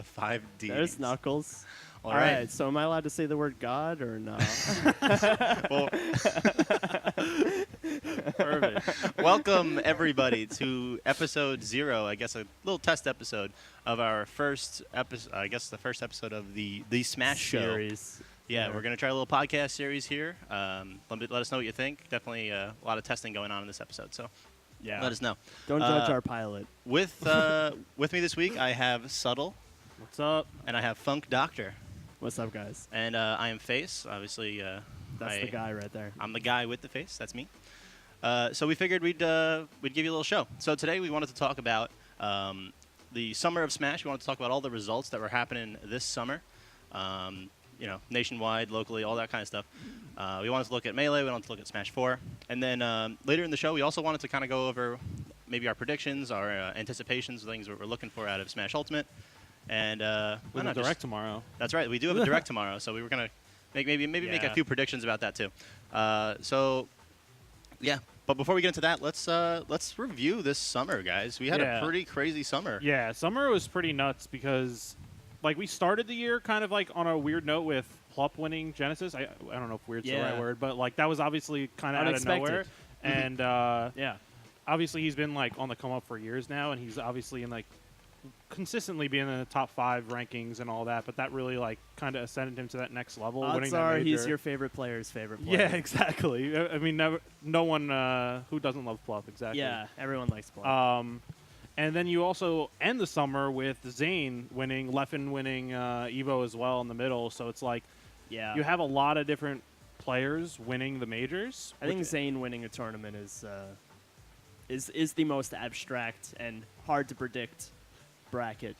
5 Ds. There's Knuckles. All right. So am I allowed to say the word God or no? Well, Perfect. welcome everybody to episode 0. I guess a little test episode of our first episode. I guess the first episode of the Smash series. Yeah, we're gonna try a little podcast series here. Let us know what you think. Definitely a lot of testing going on in this episode. So Yeah. let us know. Don't judge our pilot. With me this week, I have Subtle What's up? and I have Funk Doctor, What's up, guys? and I am Face. Obviously, That's the guy right there. I'm the guy with the face. That's me. So we figured we'd give you a little show. So today we wanted to talk about the summer of Smash. We wanted to talk about all the results that were happening this summer. Nationwide, locally, all that kind of stuff. We wanted to look at Melee. We wanted to look at Smash 4. And then later in the show, we also wanted to kind of go over maybe our predictions, our anticipations, things that we're looking for out of Smash Ultimate. And We have a direct tomorrow. That's right. We do have a direct tomorrow, so we were gonna make a few predictions about that too. But before we get into that, let's review this summer, guys. We had a pretty crazy summer. Yeah, summer was pretty nuts because, we started the year kind of on a weird note with Plup winning Genesis. I don't know if weird's the right word, but that was obviously kind of out of nowhere. And obviously he's been on the come up for years now, and he's obviously in consistently being in the top 5 rankings and all that, but that really kind of ascended him to that next level. Odds are he's your favorite player's favorite player. Yeah, exactly. I mean, no one who doesn't love Plup, exactly. Yeah, everyone likes Plup. And then you also end the summer with Zane winning, Leffen winning Evo as well in the middle, so it's you have a lot of different players winning the majors. I think Zane winning a tournament is the most abstract and hard to predict bracket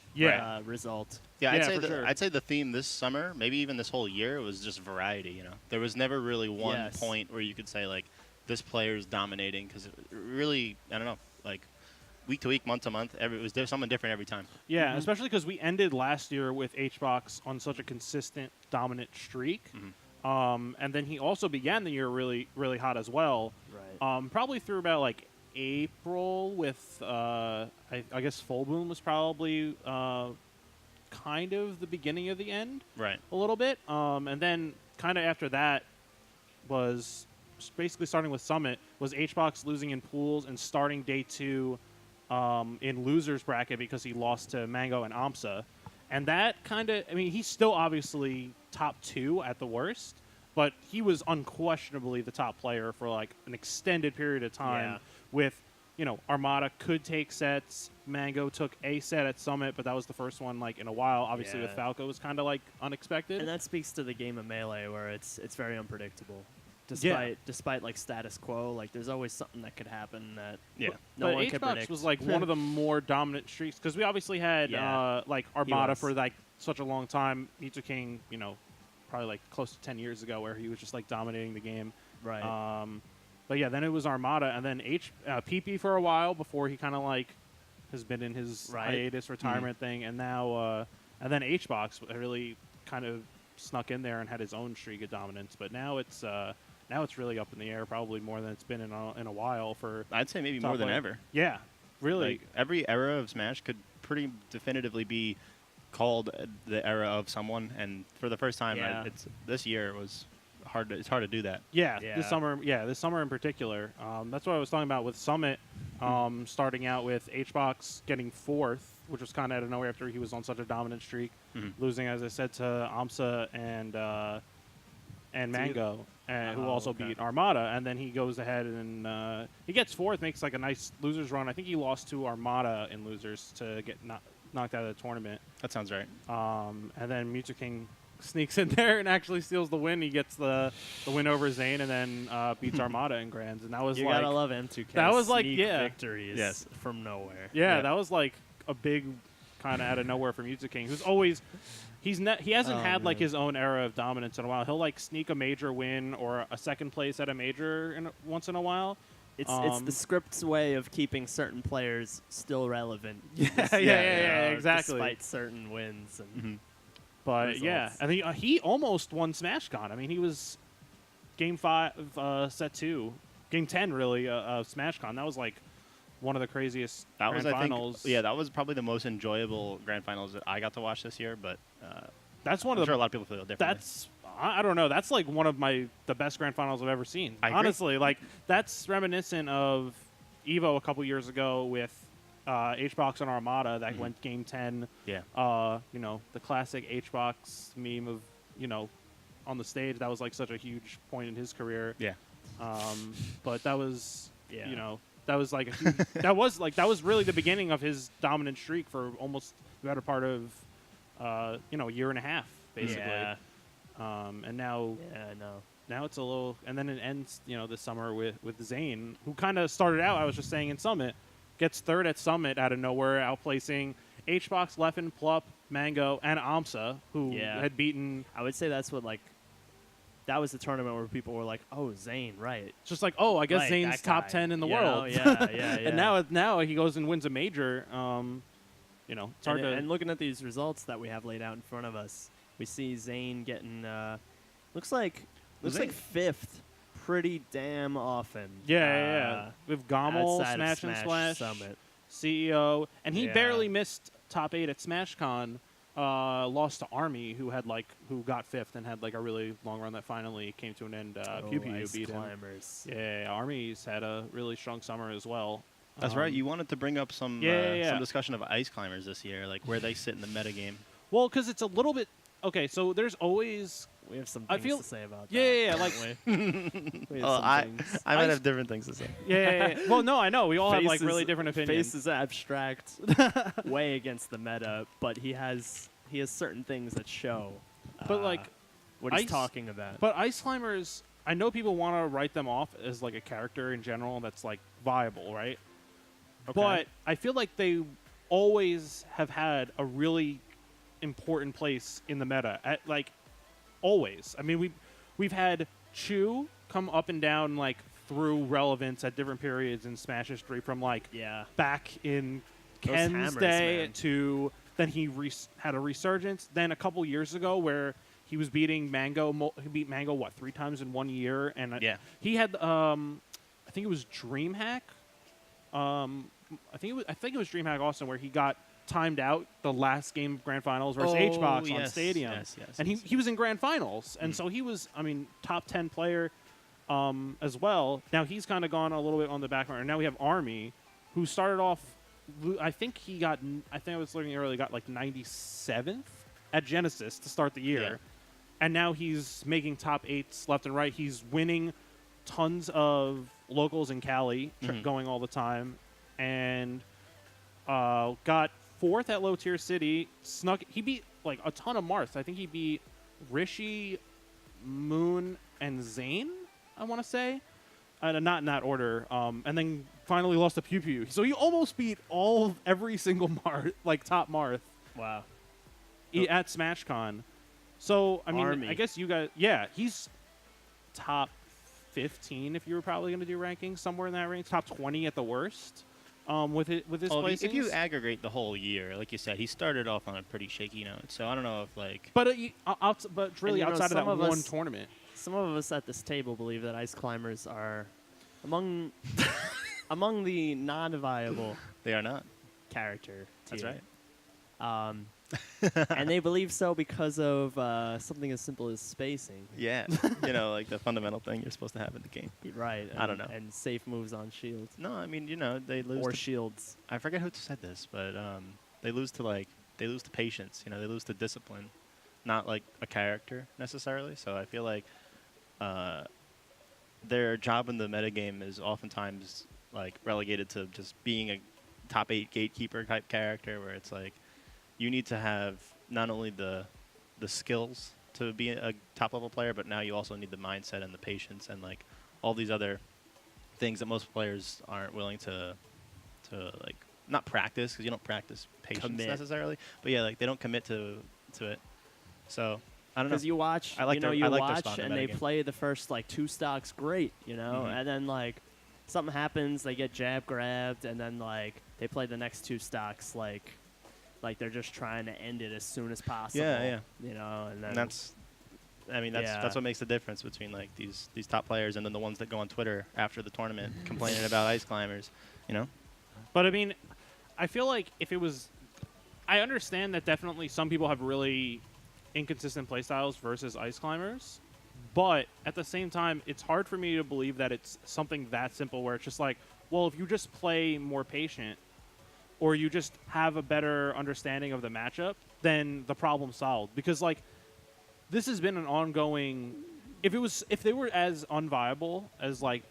result. Yeah, sure. I'd say the theme this summer, maybe even this whole year, was just variety. There was never really one point where you could say this player is dominating, because really, I don't know, week to week, month to month, it was something different every time. Yeah, especially because we ended last year with HBox on such a consistent dominant streak. And then he also began the year really, really hot as well. Right. Probably through about April with, I guess Full Boom was probably kind of the beginning of the end. Right. A little bit. And then kind of after that was basically starting with Summit, was HBox losing in pools and starting day 2 in losers bracket because he lost to Mango and Amsa. And that kind of, he's still obviously top 2 at the worst, but he was unquestionably the top player for an extended period of time with, Armada could take sets. Mango took a set at Summit, but that was the first one in a while. Obviously with Falco it was kind of unexpected. And that speaks to the game of Melee where it's very unpredictable. Despite status quo, there's always something that could happen that no one can predict. was one of the more dominant streaks because we obviously had Armada for such a long time. Mewtwo King, probably close to 10 years ago, where he was just dominating the game. Right. But yeah, then it was Armada, and then PP for a while before he kind of has been in his hiatus retirement thing, and now and then HBox really kind of snuck in there and had his own streak of dominance. But now it's really up in the air, probably more than it's been in a while for. I'd say maybe more than ever. Yeah, really. Every era of Smash could pretty definitively be called the era of someone, and for the first time, this year was hard. It's hard to do that. Yeah, this summer in particular. That's what I was talking about with Summit, starting out with HBox getting 4th, which was kind of out of nowhere after he was on such a dominant streak, losing, as I said, to Amsa and Mango, who also beat Armada. And then he goes ahead and he gets 4th, makes a nice losers run. I think he lost to Armada in losers to get knocked out of the tournament. That sounds right. And then Mewtwo King sneaks in there and actually steals the win. He gets the win over Zane and then beats Armada in Grands. And that was you gotta love M2K. That was victories from nowhere. Yeah, that was a big kind of out of nowhere for Mewtwo King, who's always he hasn't had his own era of dominance in a while. He'll sneak a major win or a second place at a major once in a while. It's the script's way of keeping certain players still relevant. Exactly. Despite certain wins and but results. I think he almost won SmashCon. He was Game 5, Set 2, Game 10 really of SmashCon. That was one of the craziest that grand was, finals. I think, yeah, that was probably the most enjoyable grand finals that I got to watch this year. But that's one I'm of sure a lot of people feel differently. That's I don't know. That's like one of the best grand finals I've ever seen. Honestly, like that's reminiscent of Evo a couple years ago with HBox and Armada that went Game 10. Yeah. You know, the classic HBox meme of, you know, on the stage. That was like such a huge point in his career. Yeah. But that was, you know, that was like a huge, that was really the beginning of his dominant streak for almost the better part of, you know, a year and a half, basically. Yeah. And now, now it's a little, and then it ends, you know, this summer with Zane, who kind of started out, I was just saying, in Summit, gets third at Summit out of nowhere, outplacing HBox, Leffen, Plup, Mango, and Amsa, who had beaten. I would say that's what, like, that was the tournament where people were like, "Oh, Zane, right?" Just like, oh, I guess right, Zane's top 10 in the world. Yeah. And now he goes and wins a major. You know, it's hard to. And looking at these results that we have laid out in front of us, we see Zane getting looks like fifth pretty damn often. Yeah. With Gommel, Smash and Splash, Summit. CEO, and he barely missed top 8 at SmashCon. Lost to Army, who got fifth and had like a really long run that finally came to an end. Pew Pew beat him. Yeah, Army's had a really strong summer as well. That's right. You wanted to bring up some discussion of Ice Climbers this year, like where they sit in the metagame. Well, because it's a little bit okay. So there's always we have some things to say about that. Yeah. Like, I might have different things to say. Yeah. Well, no, I know we all have like really different opinions. Face is abstract, way against the meta, but he has certain things that show. But like, what he's talking about. But Ice Climbers, I know people want to write them off as like a character in general that's like viable, right? Okay. But I feel like they always have had a really important place in the meta. Always. I mean, we've had Chu come up and down like through relevance at different periods in Smash history, from like back in Ken's day to then he had a resurgence. Then a couple years ago where he was beating Mango. He beat Mango 3 times in 1 year, and he had I think it was DreamHack. I think it was DreamHack Austin where he got timed out the last game of Grand Finals versus HBox on Stadium. And he was in Grand Finals. And so he was, I mean, top 10 player as well. Now he's kind of gone a little bit on the back burner. And now we have Army, who started off, I think I was looking earlier, got like 97th at Genesis to start the year. Yeah. And now he's making top 8s left and right. He's winning tons of locals in Cali, going all the time. And got 4th at Low Tier City. He beat like a ton of Marths. I think he beat Rishi, Moon, and Zane, I want to say. Not in that order. And then finally lost to Pew Pew. So he almost beat every single top Marth. Wow. At SmashCon. So, I mean, Army. I guess you guys, he's top 15 if you were probably going to do rankings, somewhere in that range. Top 20 at the worst. With his placings. If you aggregate the whole year, like you said, he started off on a pretty shaky note. So I don't know if like. But really outside of that one tournament. Some of us at this table believe that Ice Climbers are among the non-viable. They are not Character. That's tier. right. And they believe so because of something as simple as spacing. Yeah, like the fundamental thing you're supposed to have in the game. Right. I don't know. And safe moves on shield. No, I mean, they lose. Or shields. I forget who said this, but they lose to patience. They lose to discipline, not like a character necessarily. So I feel like their job in the metagame is oftentimes like relegated to just being a top 8 gatekeeper type character, where it's like you need to have not only the skills to be a top level player, but now you also need the mindset and the patience and like all these other things that most players aren't willing to like not practice, because you don't practice patience necessarily, but like they don't commit to it. So I don't know. Because you watch, I like and they play the first like 2 stocks great, and then like something happens, they get jab grabbed, and then like they play the next 2 stocks like they're just trying to end it as soon as possible. Yeah. And then that's what makes the difference between like these top players and then the ones that go on Twitter after the tournament complaining about Ice Climbers. But I mean, I feel like if it was, I understand that definitely some people have really inconsistent playstyles versus ice climbers, but at the same time, it's hard for me to believe that it's something that simple where it's just like, well, if you just play more patient or you just have a better understanding of the matchup, then the problem's solved. Because like, this has been an ongoing. If they were as unviable as like,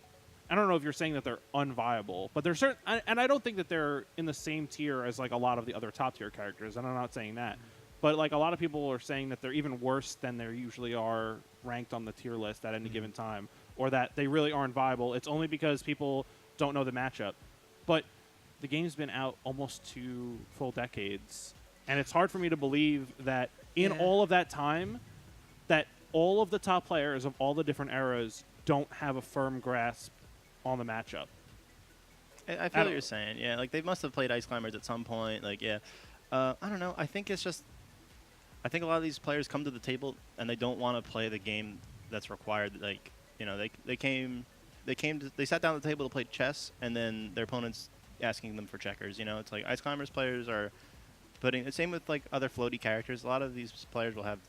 I don't know if you're saying that they're unviable, but they're certain, and I don't think that they're in the same tier as like a lot of the other top tier characters, and I'm not saying that, but like a lot of people are saying that they're even worse than they usually are ranked on the tier list at any given time, or that they really aren't viable. It's only because people don't know the matchup. But the game's been out almost 2 full decades, and it's hard for me to believe that in all of that time, that all of the top players of all the different eras don't have a firm grasp on the matchup. I feel what you're saying. Yeah, like they must have played Ice Climbers at some point. Like, yeah, I don't know. I think it's just, I think a lot of these players come to the table and they don't want to play the game that's required. Like, you know, they sat down at the table to play chess, and then their opponents asking them for checkers. You know, it's like Ice Climbers players are putting. The same with like other floaty characters. A lot of these players will have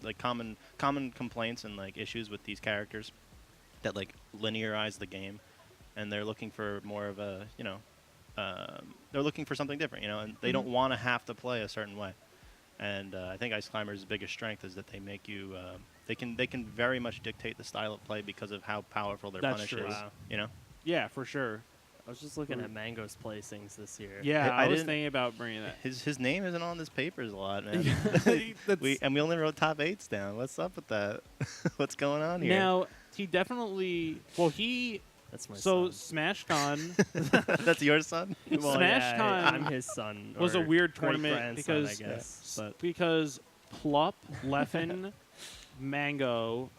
like common complaints and like issues with these characters that like linearize the game, and they're looking for more of a, you know, they're looking for something different, you know, and they don't want to have to play a certain way. And I think Ice Climbers' biggest strength is that they make you, they can very much dictate the style of play because of how powerful their punish is. Wow. You know? Yeah, for sure. I was just looking at Mango's placings this year. Yeah, I was thinking about bringing that. His name isn't on this papers a lot, man. we only wrote top 8s down. What's up with that? What's going on here? Now, he definitely, well, that's my son. son. SmashCon. That's your son? Well, SmashCon. Yeah, I'm his son. Was a weird tournament because, I guess, because Plup, Leffen, Mango,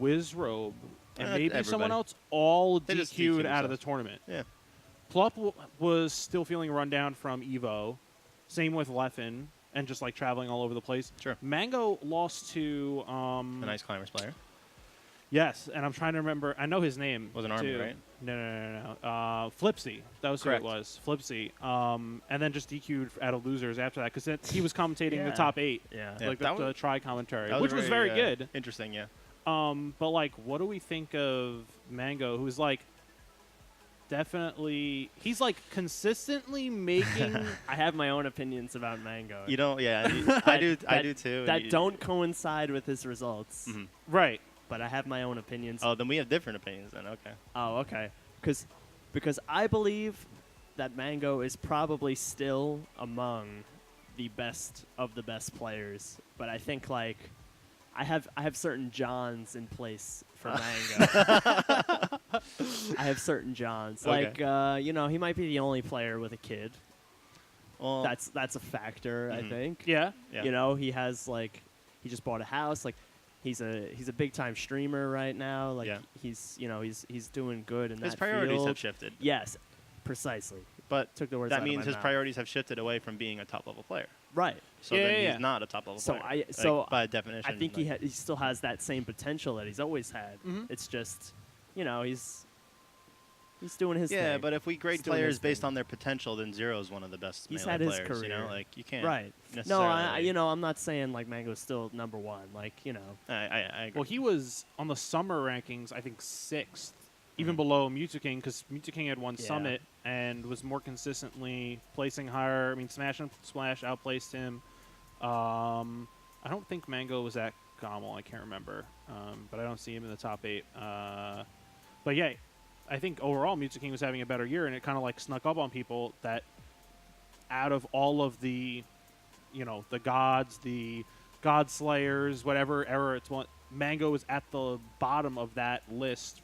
Wizrobe, and maybe someone else all DQ'd out of the tournament. Yeah. Plup was still feeling run down from Evo. Same with Leffen, and just like traveling all over the place. Sure. Mango lost to an Ice Climbers player. Yes, and I'm trying to remember. I know his name. Was an Army, too. right? No. Flipsy. That was Correct. who it was. Flipsy. And then just DQ'd out of losers after that because he was commentating the top 8. Yeah. Like the try commentary, which was very good. Interesting, yeah. But like, what do we think of Mango, who's like definitely, he's like consistently making. I have my own opinions about Mango. You don't, yeah, I do too. That don't coincide with his results. Mm-hmm. Right. But I have my own opinions. Oh, then we have different opinions then, okay. Oh, okay. Because I believe that Mango is probably still among the best of the best players. But I think, like, I have certain Johns in place for Mango. I have certain Johns. Okay. Like, you know, he might be the only player with a kid. Well, That's a factor, I think. Yeah. You know, he has, like, he just bought a house. Like, he's a big time streamer right now. Like he's doing good in his that priorities field. have shifted. Yes, precisely. But took the words that out of means my his mouth. priorities have shifted away from being a top level player. Right. So then he's not a top level player. So by definition, I think he still has that same potential that he's always had. It's just, you know, he's doing his thing. Yeah, but if we grade players based on their potential, then Zero is one of the best he's melee had his players. career. You know, like you can't. Right. Necessarily. No, I'm not saying like Mango's still number 1. Like, you know. I agree. Well, he was on the summer rankings, I think 6th, even below Mewtwo King, because Mewtwo King had won Summit and was more consistently placing higher. I mean, Smash and Splash outplaced him. I don't think Mango was at Gommel. I can't remember, but I don't see him in the top 8. But yeah, I think overall Mewtwo King was having a better year, and it kind of like snuck up on people that out of all of the, you know, the gods, the God Slayers, whatever era it's one, Mango was at the bottom of that list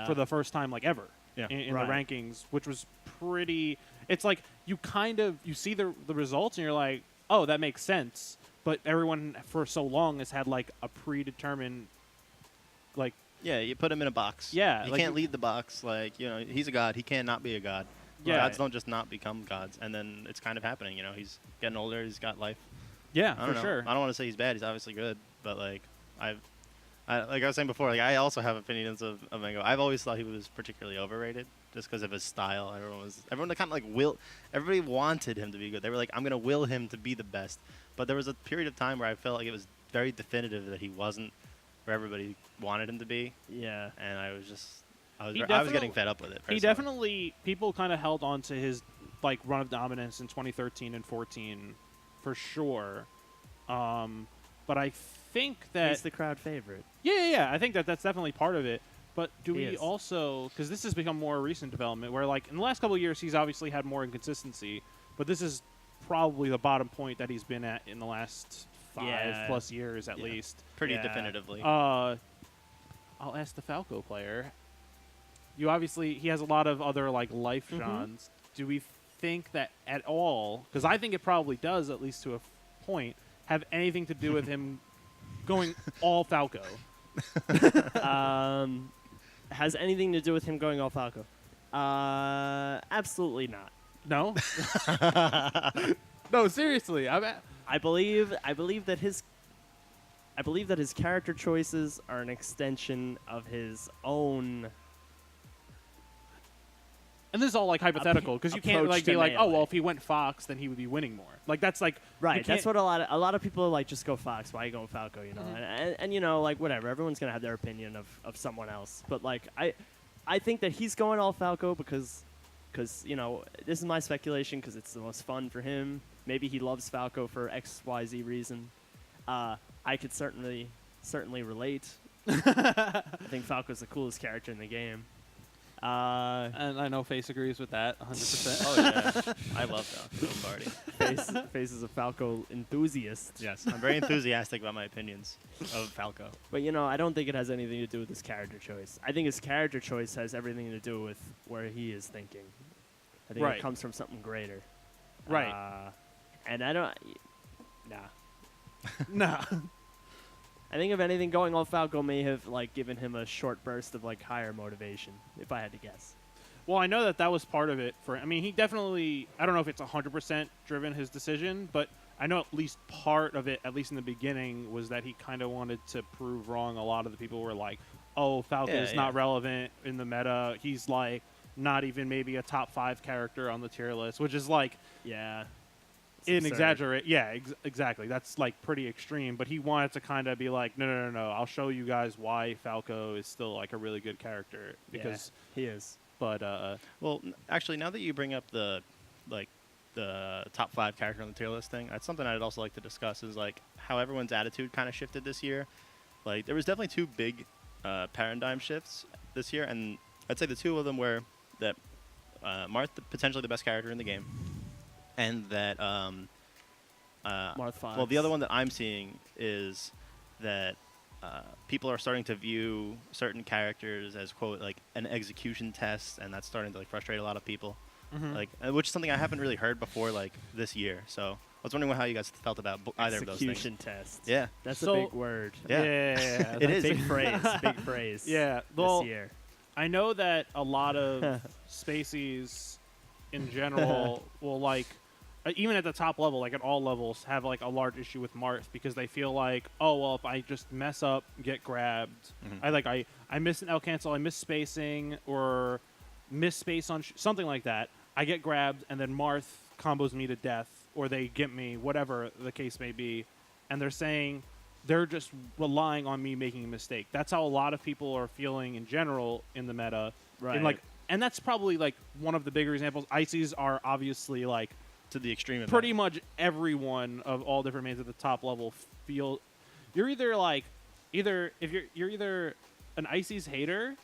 for the first time like ever in the rankings, which was pretty. It's like you see the results and you're like, oh, that makes sense. But everyone for so long has had like a predetermined, like. Yeah, you put him in a box. Yeah. You like can't lead the box. Like, you know, he's a god. He cannot be a god. Yeah. Gods don't just not become gods. And then it's kind of happening, you know. He's getting older. He's got life. Yeah, for sure. I don't want to say he's bad. He's obviously good. But, like, like I was saying before, like I also have opinions of Mango. I've always thought he was particularly overrated. just because of his style. Everyone kind of like everybody wanted him to be good. They were like, I'm gonna will him to be the best. But there was a period of time where I felt like it was very definitive that he wasn't where everybody wanted him to be. Yeah. And I was getting fed up with it. He definitely, people kind of held on to his like run of dominance in 2013 and 14 for sure. But I think that he's the crowd favorite. Yeah. I think that's definitely part of it. But do we also, because this has become more recent development, where like in the last couple of years he's obviously had more inconsistency, but this is probably the bottom point that he's been at in the last 5+ years at least. Pretty definitively. I'll ask the Falco player. He has a lot of other like life Johns. Do we think that at all, because I think it probably does, at least to a point, have anything to do with him going all Falco? Has anything to do with him going all Falco? Absolutely not. No. No, seriously. I believe that his character choices are an extension of his own. And this is all like hypothetical, because you can't like be like, oh well, if he went Fox, then he would be winning more. Like that's like right. That's what a lot of people are like. Just go Fox. Why are you going Falco? You know, and you know, like whatever. Everyone's gonna have their opinion of someone else. But like I think that he's going all Falco because you know, this is my speculation because it's the most fun for him. Maybe he loves Falco for XYZ reason. I could certainly relate. I think Falco's the coolest character in the game. And I know Face agrees with that 100%. Oh yeah, I love Falco Party. Face is a Falco enthusiast. Yes, I'm very enthusiastic about my opinions of Falco. But you know, I don't think it has anything to do with his character choice. I think his character choice has everything to do with where he is thinking. I think it comes from something greater. Right. And I don't. Nah. Nah. I think if anything, going all Falco may have like given him a short burst of like higher motivation, if I had to guess. Well, I know that was part of it. I mean, he definitely. I don't know if it's 100% driven his decision, but I know at least part of it, at least in the beginning, was that he kind of wanted to prove wrong a lot of the people who were like, "Oh, Falco is not relevant in the meta. He's like not even maybe a top 5 character on the tier list," which is like, exactly. That's like pretty extreme. But he wanted to kind of be like, no. I'll show you guys why Falco is still like a really good character because he is. But well, actually, now that you bring up the top 5 character on the tier list thing, that's something I'd also like to discuss. Is like how everyone's attitude kind of shifted this year. Like there was definitely 2 big paradigm shifts this year, and I'd say the 2 of them were that Marth, potentially the best character in the game. And that, Marth Fox. well, the other one that I'm seeing is that people are starting to view certain characters as, quote, like an execution test, and that's starting to like frustrate a lot of people. Like, which is something I haven't really heard before, like this year. So I was wondering how you guys felt about either of those things. Execution test. Yeah, that's a big word. Yeah, it is. Big phrase. Big phrase. Yeah, well, this year. I know that a lot of Spaceys in general will like, even at the top level, like at all levels, have like a large issue with Marth because they feel like, oh well, if I just mess up, get grabbed, I miss an L cancel, I miss spacing or miss space on something like that, I get grabbed, and then Marth combos me to death, or they get me, whatever the case may be, and they're saying they're just relying on me making a mistake. That's how a lot of people are feeling in general in the meta. Right. And that's probably like one of the bigger examples. Ices are obviously like to the extreme. Pretty much everyone of all different mains at the top level feel you're either like you're either an Ices hater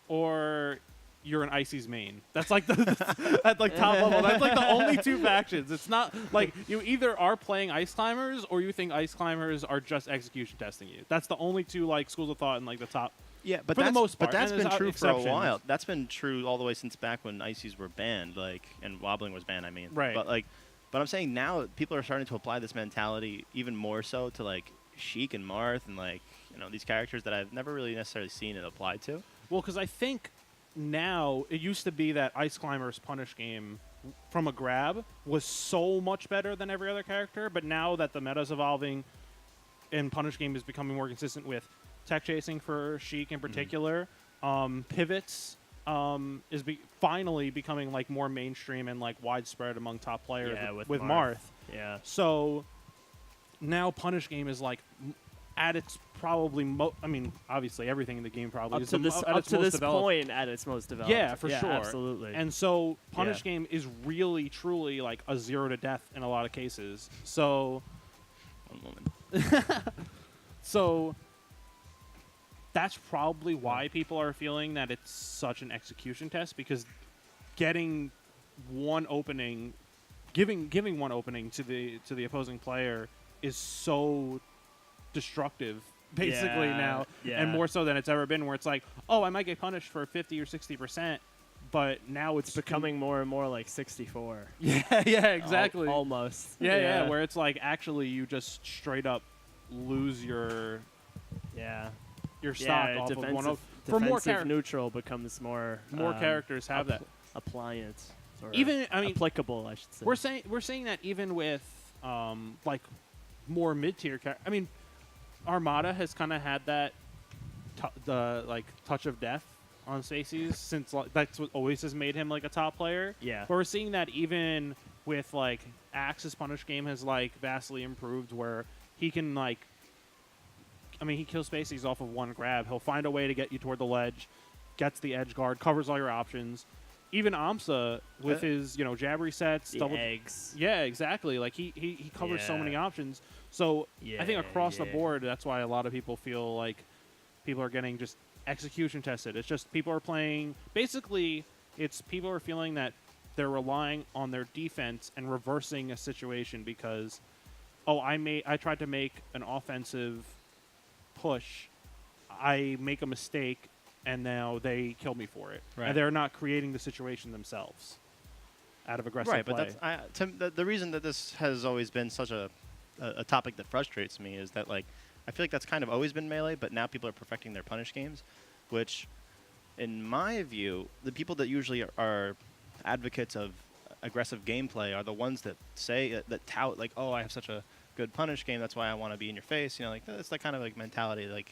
or you're an Ices main. That's like at like top level. That's like the only 2 factions. It's not like you either are playing Ice Climbers or you think Ice Climbers are just execution testing you. That's the only 2 like schools of thought in like the top. Yeah, but for the most part. But that's been true for a while. That's been true all the way since back when Ices were banned, like, and wobbling was banned. I mean, right. But I'm saying now people are starting to apply this mentality even more so to like Sheik and Marth and like these characters that I've never really necessarily seen it applied to. Well, because I think now it used to be that Ice Climber's punish game from a grab was so much better than every other character, but now that the meta's evolving and punish game is becoming more consistent with tech chasing for Sheik in particular, pivots is finally becoming like more mainstream and like widespread among top players with Marth. Yeah. So now Punish Game is like at its probably I mean, obviously everything in the game probably is up to this point at its most developed. Yeah, for sure. Absolutely. And so Punish Game is really truly like a 0 to death in a lot of cases. So one moment. So that's probably why people are feeling that it's such an execution test, because getting one opening, giving one opening to the opposing player is so destructive, basically now, and more so than it's ever been. Where it's like, oh, I might get punished for 50 or 60%, but now it's becoming more and more like 64. Yeah, exactly. Almost. Yeah, where it's like actually you just straight up lose your stock off of one for more neutral becomes more characters have that appliance, or even applicable, I should say. We're saying that even with like more mid-tier I mean, Armada has kind of had that the like touch of death on Stacy's since that's what always has made him like a top player. Yeah, but we're seeing that even with like Axe's Punish Game has like vastly improved, where he can like, I mean, he kills Spaceys off of one grab. He'll find a way to get you toward the ledge, gets the edge guard, covers all your options. Even Amsa with his, jab resets, the double eggs. Yeah, exactly. Like he covers so many options. So I think across the board, that's why a lot of people feel like people are getting just execution tested. It's just people are playing. Basically, it's people are feeling that they're relying on their defense and reversing a situation because, I tried to make an offensive push, I make a mistake, and now they kill me for it. Right. And they're not creating the situation themselves out of aggressive play. Right, but the reason that this has always been such a topic that frustrates me is that, like, I feel like that's kind of always been Melee, but now people are perfecting their punish games, which, in my view, the people that usually are advocates of aggressive gameplay are the ones that say, that tout, like, oh, I have such a good punish game, that's why I want to be in your face. Like, that's that kind of like mentality, like,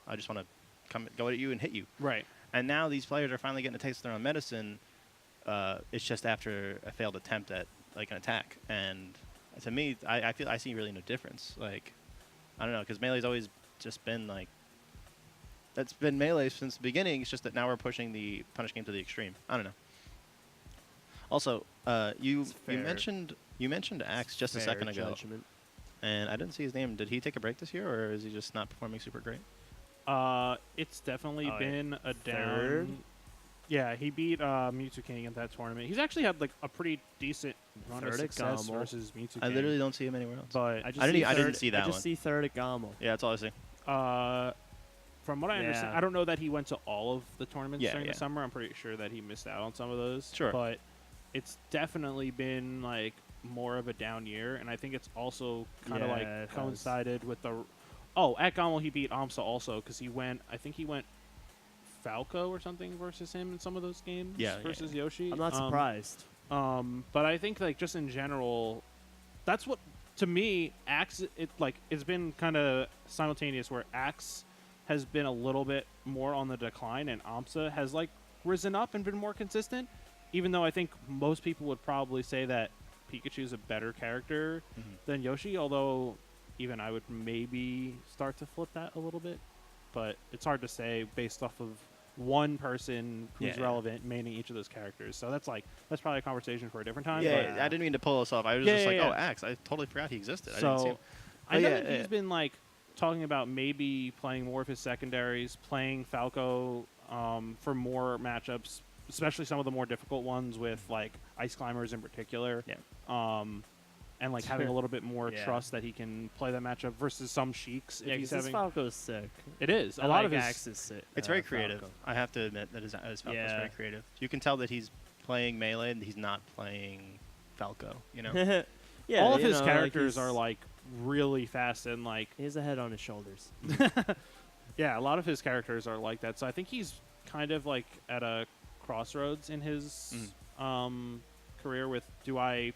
I just want to go at you and hit you. Right. And now these players are finally getting a taste of their own medicine. It's just after a failed attempt at like an attack, and to me, I feel I see really no difference. Like, I don't know, because Melee's always just been like, that's been Melee since the beginning. It's just that now we're pushing the punish game to the extreme. I don't know. Also, you mentioned Axe just a second ago. Judgment. And I didn't see his name. Did he take a break this year, or is he just not performing super great? It's definitely been a down. Yeah, he beat Mewtwo King at that tournament. He's actually had like a pretty decent run of success versus Mewtwo King. I literally don't see him anywhere else. But I didn't see that one. I just see third at Gommel. Yeah, that's all I see. From what I understand, I don't know that he went to all of the tournaments during the summer. I'm pretty sure that he missed out on some of those. Sure. But it's definitely been like more of a down year, and I think it's also kind of like coincided with the. Oh, at Gommel he beat Amsa also because he went Falco or something versus him in some of those games versus Yoshi. I'm not surprised. But I think like just in general, that's what to me Axe it's been kind of simultaneous where Axe has been a little bit more on the decline and Amsa has like risen up and been more consistent. Even though I think most people would probably say that Pikachu's a better character than Yoshi, although even I would maybe start to flip that a little bit. But it's hard to say based off of one person who's relevant maining each of those characters. So that's probably a conversation for a different time. Yeah, I didn't mean to pull us off. I was just like, oh, Axe. I totally forgot he existed. So I didn't see him. I know that he's been like talking about maybe playing more of his secondaries, playing Falco for more matchups, especially some of the more difficult ones with like Ice Climbers in particular. Yeah. And like having a little bit more trust that he can play that matchup versus some Sheiks. Yeah, because Falco's sick. It is. A lot of his Axe is sick. It's very creative. Falco. I have to admit that his Falco's very creative. You can tell that he's playing Melee and he's not playing Falco. Yeah. All of his characters are like really fast and like he has a head on his shoulders. Yeah, a lot of his characters are like that. So I think he's kind of like at a crossroads in his career with do I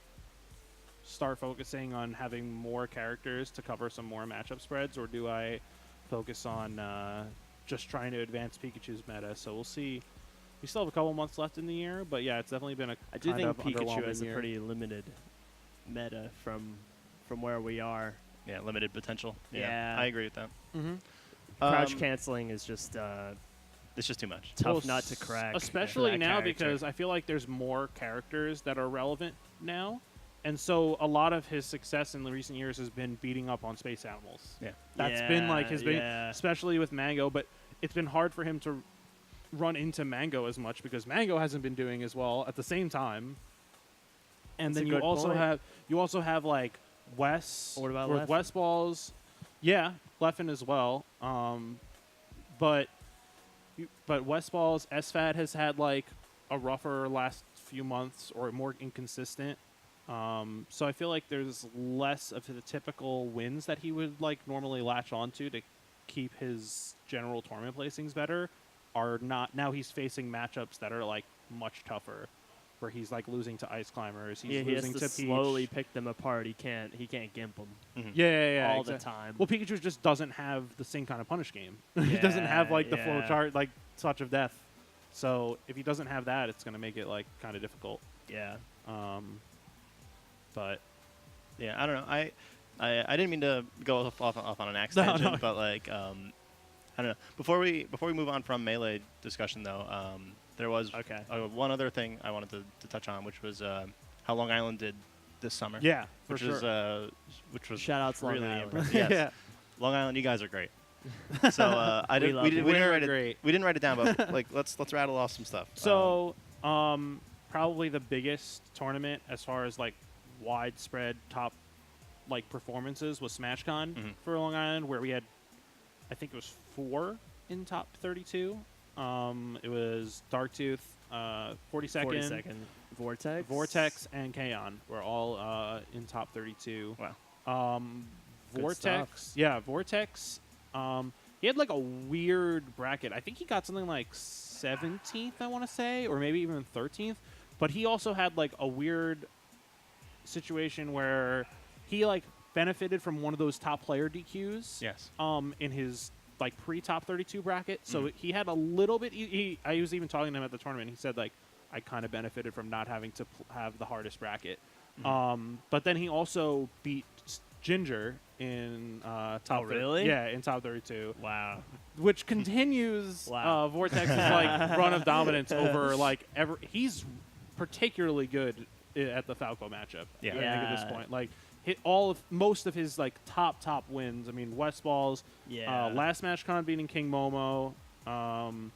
start focusing on having more characters to cover some more matchup spreads, or do I focus on just trying to advance Pikachu's meta? So we'll see We still have a couple months left in the year, but yeah, it's definitely been a I do think Pikachu has year. a pretty limited meta from where we are. Yeah, limited potential. Yeah. I agree with that. Crouch canceling is just it's just too much. Tough nut to crack. Especially now because I feel like there's more characters that are relevant now. And so a lot of his success in the recent years has been beating up on space animals. Yeah. That's been like his big, especially with Mango, but it's been hard for him to run into Mango as much because Mango hasn't been doing as well at the same time. And then you also have like Wes. What about with West Balls? Yeah, Leffen as well. But West Balls, SFAT has had like a rougher last few months or more inconsistent. So I feel like there's less of the typical wins that he would like normally latch onto to keep his general tournament placings better. Are not now he's facing matchups that are like much tougher, where he's like losing to Ice Climbers. He's losing he has to Peach. slowly pick them apart. He can't gimp them. Yeah, all exactly. the time. Well, Pikachu just doesn't have the same kind of punish game. He doesn't have like the flow chart, like Touch of Death. So if he doesn't have that, it's gonna make it like kind of difficult. Yeah. But yeah, I don't know. I didn't mean to go off on an axe tangent, but like I don't know. Before we move on from Melee discussion though, there was one other thing I wanted to touch on, which was how Long Island did this summer. Yeah, which was shout out to really Long Island. impressive. Yes. Yeah. Long Island, you guys are great. So we didn't write it down, but like let's rattle off some stuff. So probably the biggest tournament as far as like widespread top like performances was SmashCon for Long Island, where we had I think it was 4 in top 32. It was Darktooth, 42nd, Vortex, and Kaon were all in top 32. Wow. Vortex, Vortex. He had like a weird bracket. I think he got something like 17th, I want to say, or maybe even 13th. But he also had like a weird situation where he like benefited from one of those top player DQs. Yes. In his like pre-top 32 bracket, so he had a little bit. I was even talking to him at the tournament. He said like I kind of benefited from not having to have the hardest bracket. But then he also beat Ginger in top. Really? Yeah, in top 32. Wow. Which continues Vortex's like run of dominance over like ever. He's particularly good at the Falco matchup. Yeah. I think at this point, like hit most of his like top wins. I mean, West Balls. Yeah. Last MashCon beating King Momo.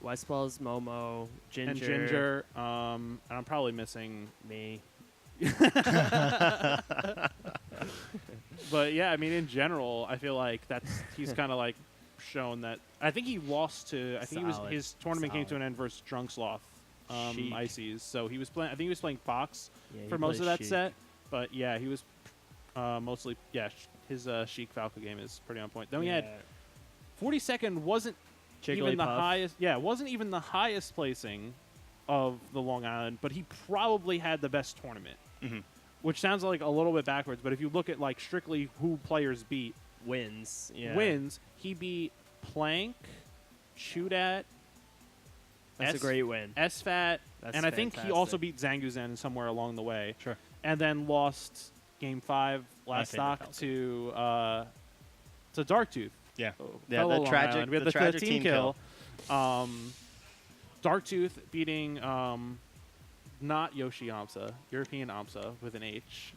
West Balls, Momo, Ginger. And Ginger. And I'm probably missing me. But yeah, I mean, in general, I feel like he's kind of like shown that. I think he lost to. I think his tournament came to an end versus Drunksloth, Ices. So he was playing. I think he was playing Fox for most of that set. But yeah, he was mostly his Sheik Falco game is pretty on point. Then we had 42nd wasn't even the highest. Yeah, wasn't even the highest placing of the Long Island, but he probably had the best tournament. Which sounds like a little bit backwards, but if you look at like strictly who players beat wins, he beat Plank, Shoot At. That's a great win. SFAT, and I think he also beat Zanguzen somewhere along the way. Sure. And then lost Game 5 last stock to Darktooth. Yeah. The tragic team kill. Darktooth beating not Yoshi Amsa, European Amsa with an H.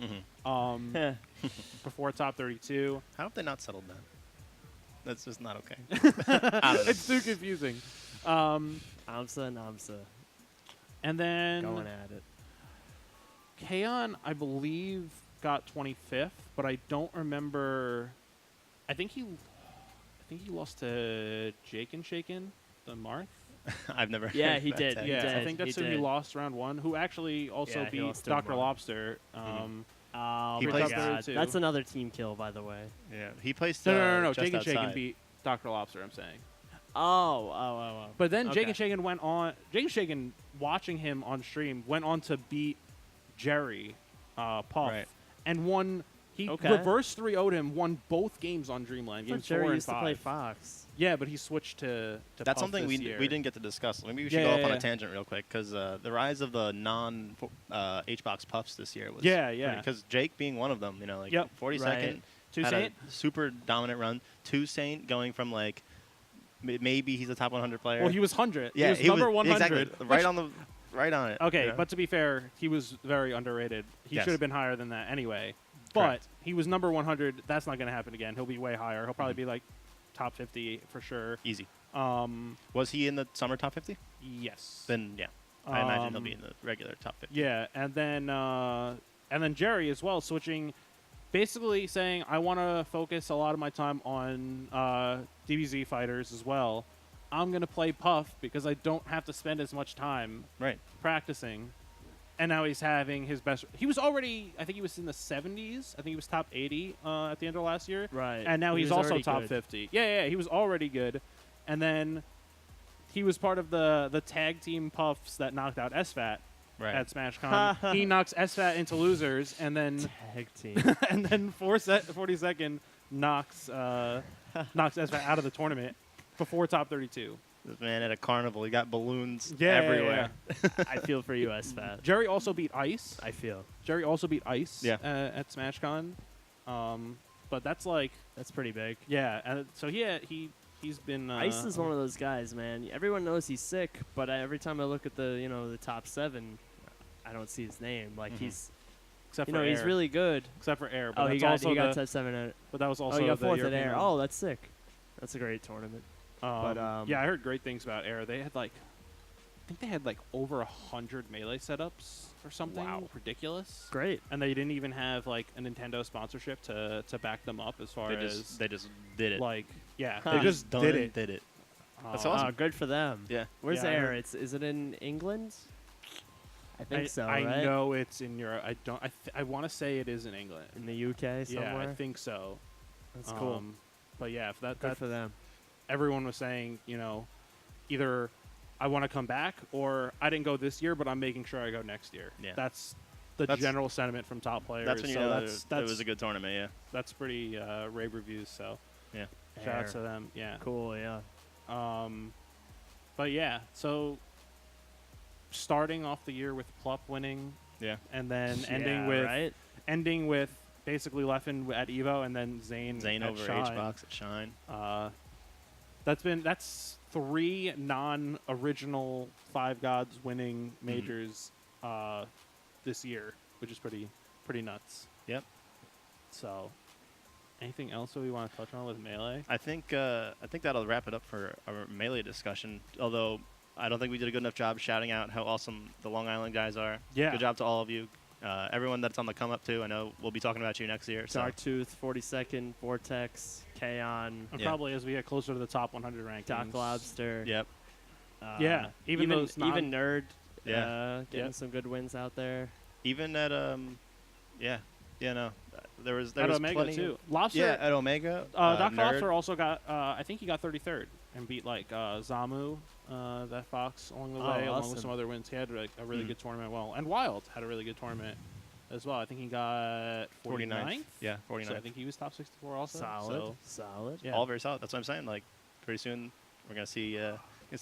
Before top 32. How have they not settled that? That's just not okay. It's too confusing. Amsa and Amsa. And then going at it. Kaon, I believe, got 25th, but I don't remember. I think he lost to Jake and Shaken, the Marth. I've never. Yeah, he did. I think that's who he lost round 1. Who actually also beat Dr. Lobster. Oh my God, that's another team kill, by the way. Yeah, he placed. No. Jake and Shaken beat Dr. Lobster. I'm saying. Oh. But then Jake and Shaken went on. Jake and Shaken, watching him on stream, went on to beat Jerry Puff and won He Okay. reverse 3-0'd him, won both games on Dreamland. Games 4 Jerry and used 5. to play Fox. Yeah, but he switched to That's Puff something this we year. didn't get to discuss. Maybe we should Yeah, go off yeah, on yeah. a tangent real quick because the rise of the non HBox Puffs this year was Yeah. because Jake being one of them, like Yep. 42nd Right. Two had Saint? a super dominant run. Two Saint going from like maybe he's a top 100 player. Well, he was 100. yeah, he was number 100. exactly right on it. Okay, you know? but to be fair, he was very underrated. He Yes. should have been higher than that anyway. But Correct. he was number 100. That's not going to happen again. He'll be way higher. He'll probably be like top 50 for sure. Easy. Was he in the summer top 50? Yes. Then yeah, I imagine he'll be in the regular top 50. Yeah, and then Jerry as well, switching, basically saying I want to focus a lot of my time on DBZ fighters as well. I'm gonna play Puff because I don't have to spend as much time Right. practicing. And now he's having his best. He was already, I think he was in the 70s. I think he was top 80 at the end of last year. Right. And now He he's was also already top good. 50. Yeah, he was already good. And then he was part of the tag team Puffs that knocked out SFAT Right. at SmashCon. He knocks SFAT into losers, and then Tag team. and then 42nd knocks SFAT out of the tournament before top 32. This man at a carnival, he got balloons Yeah, everywhere. I feel for you, SFAT. Jerry also beat Ice. I feel. Jerry also beat Ice Yeah. at SmashCon. But that's like, That's pretty big. yeah. And so he's been. Ice is one of those guys, man. Everyone knows he's sick, but every time I look at the top 7, I don't see his name. Like he's, except you for know, he's Air. really good. Except for Air. But Oh, he that's got also top 7 at it. But that was also Oh, he got the 4th at European Air. one. Oh, that's sick. That's a great tournament. Yeah, I heard great things about Air. They had I think they had over 100 Melee setups or something. Wow. Ridiculous. Great. And they didn't even have a Nintendo sponsorship to back them up as far They as just did it. yeah, Huh. they just Done did and it. Did it. That's Um, awesome. Good for them. Yeah. Where's Yeah, I Air? heard- Is it in England? I think so, I right? know it's in Europe. I don't. I want to say it is in England. In the UK somewhere? Yeah, I think so. That's cool. But yeah, if Good that for them. everyone was saying, either I want to come back or I didn't go this year, but I'm making sure I go next year. Yeah. That's the That's- general sentiment from top players. That's when you so know that's it was a good tournament. Yeah. that's pretty rave reviews. So Yeah. shout out Air. to them. Yeah. Cool, yeah. But yeah, so starting off the year with Plup winning, Yeah. and then Yeah, ending with basically Leffen at Evo, and then Zane Zane at over Shine. HBox at Shine. That's 3 non-original Five Gods winning majors this year, which is pretty nuts. Yep. So, anything else that we want to touch on with Melee? I think that'll wrap it up for our Melee discussion. Although I don't think we did a good enough job shouting out how awesome the Long Island guys are. Yeah. Good job to all of you. Everyone that's on the come up too. I know we'll be talking about you next year. So Darktooth, 42nd, Vortex, Kaon, And Yeah. probably as we get closer to the top 100 rankings. Doc Lobster. yep. Yeah, even those even Nerd. Yeah. Getting Yep. some good wins out there. Even at there was at was Omega plenty too. Of, Lobster. yeah, at Omega. Doc Nerd. Lobster also got. I think he got 33rd and beat Zamu, that Fox along the Oh, way, along awesome. with some other wins. He had a really good tournament. Well, and Wild had a really good tournament as well. I think he got 49th. Yeah, 49th. So I think he was top 64 also. Solid. So, Solid. yeah. All very solid. That's what I'm saying. Like pretty soon we're gonna see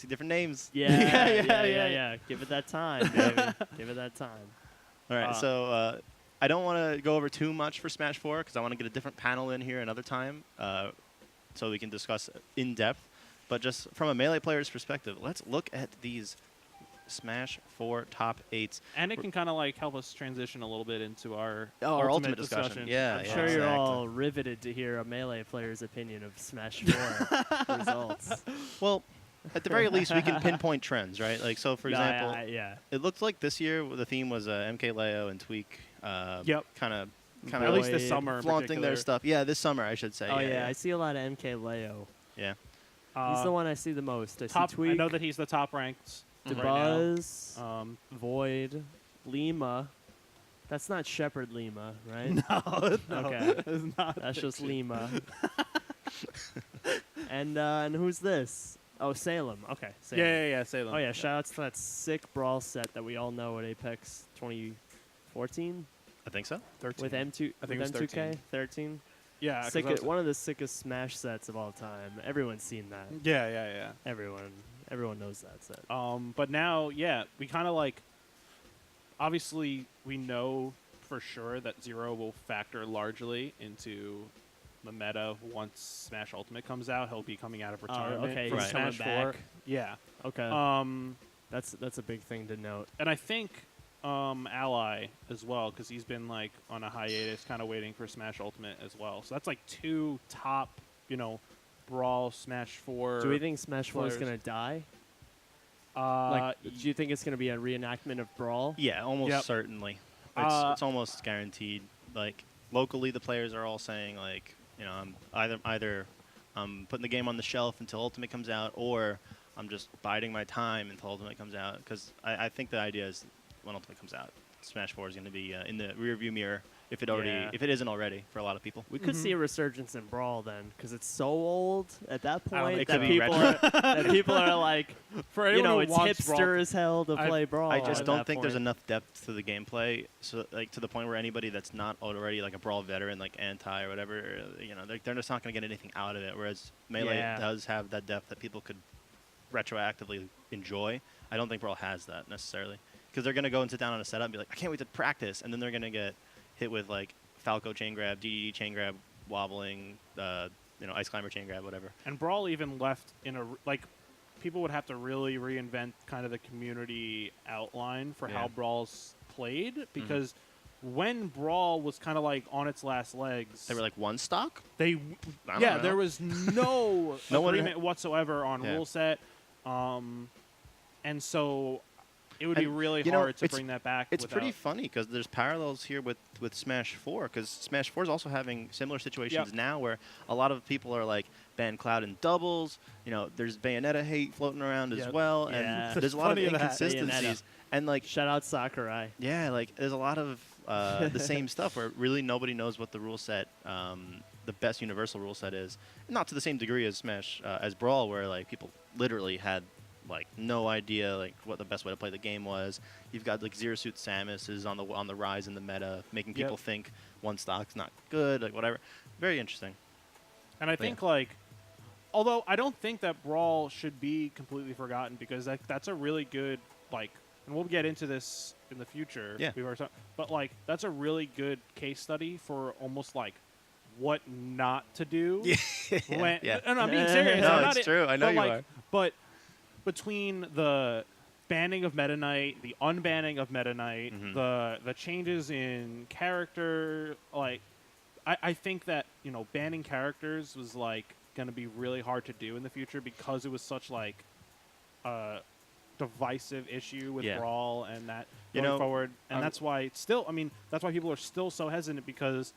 different names. Yeah. Give it that time, baby. Give it that time. All right, so I don't want to go over too much for Smash 4 because I want to get a different panel in here another time so we can discuss in depth. But just from a Melee player's perspective, let's look at these Smash 4 top 8s. and it can kind of help us transition a little bit into our Ultimate discussion. Yeah, I'm yeah, sure you're exactly. all riveted to hear a Melee player's opinion of Smash 4 results. Well, at the very least, we can pinpoint trends, right? Like, so for example, yeah. it looked like this year the theme was MK Leo and Tweak. Yep. Kind of at least this Void, summer in flaunting their particular. stuff. Yeah, this summer I should say. Oh yeah, I see a lot of MK Leo. Yeah. He's the one I see the most. I top. see Tweak, I know that he's the top ranked right now. DeBuzz, Void, Lima. That's not Shepherd Lima, right? No, Okay. it's not. That's just Lima. and who's this? Oh, Salem. Okay, Salem. Yeah. Salem. Oh yeah, shout outs to that sick brawl set that we all know at Apex 2014. I think so. 13. with M2. I think with it was M2K 13. Yeah, 'cause One of the sickest Smash sets of all time. Everyone's seen that. yeah. Everyone knows that set. But now, yeah, we kind of like. Obviously, we know for sure that Zero will factor largely into the meta once Smash Ultimate comes out. He'll be coming out of retirement okay, from he's Smash coming 4. back. Yeah. Okay. That's a big thing to note. And I think Ally as well, because he's been like on a hiatus, kind of waiting for Smash Ultimate as well. So that's like 2 top, Brawl Smash 4. Do we think Smash 4 is players. gonna die? Do you think it's gonna be a reenactment of Brawl? Yeah, almost Yep. certainly. It's almost guaranteed. Like locally, the players are all saying like, I'm either I'm putting the game on the shelf until Ultimate comes out, or I'm just biding my time until Ultimate comes out. Because I think the idea is when Ultimate comes out, Smash 4 is going to be in the rearview mirror if it isn't already for a lot of people. We could see a resurgence in Brawl then, because it's so old at that I don't point think that so. people are like, For anyone it's who wants hipster Brawl, as hell to play Brawl. I just at don't that think there's point. enough depth to the gameplay, so like to the point where anybody that's not already like a Brawl veteran, like anti or whatever, they're just not going to get anything out of it. Whereas Melee Yeah. does have that depth that people could retroactively enjoy. I don't think Brawl has that necessarily, because they're going to go and sit down on a setup and be like, I can't wait to practice, and then they're going to get hit with like Falco chain grab, DDD chain grab, wobbling, Ice Climber chain grab, whatever. and Brawl even left in a people would have to really reinvent kind of the community outline for how Brawl's played, because when Brawl was kind of like on its last legs, They were like one stock. They, I don't yeah, know. there was no No one agreement whatsoever on Yeah. rule set, and so it would be And, really you know, hard to it's- bring that back. It's pretty without- funny because there's parallels here with Smash 4, because Smash 4 is also having similar situations Yep. now where a lot of people are like ban Cloud in doubles. There's Bayonetta hate floating around as Yep. well, Yeah. and there's a lot of Funny that. inconsistencies. And like, Shout out Sakurai. yeah, like there's a lot of the same stuff where really nobody knows what the rule set, the best universal rule set is. Not to the same degree as Smash, as Brawl, where like people literally had like no idea like what the best way to play the game was. You've got like Zero Suit Samus is on the rise in the meta, making people think one stock's not good, like whatever. Very interesting. And I But think although I don't think that Brawl should be completely forgotten, because that's a really good and we'll get into this in the future. Yeah. But that's a really good case study for almost like what not to do. When, yeah. And I'm being serious. No, I'm not it's true. I know but you like, are. But between the banning of Meta Knight, the unbanning of Meta Knight, Mhm. the changes in character, I think that banning characters was going to be really hard to do in the future, because it was such a divisive issue with Brawl and that going forward, and that's why it's still. I mean, that's why people are still so hesitant, because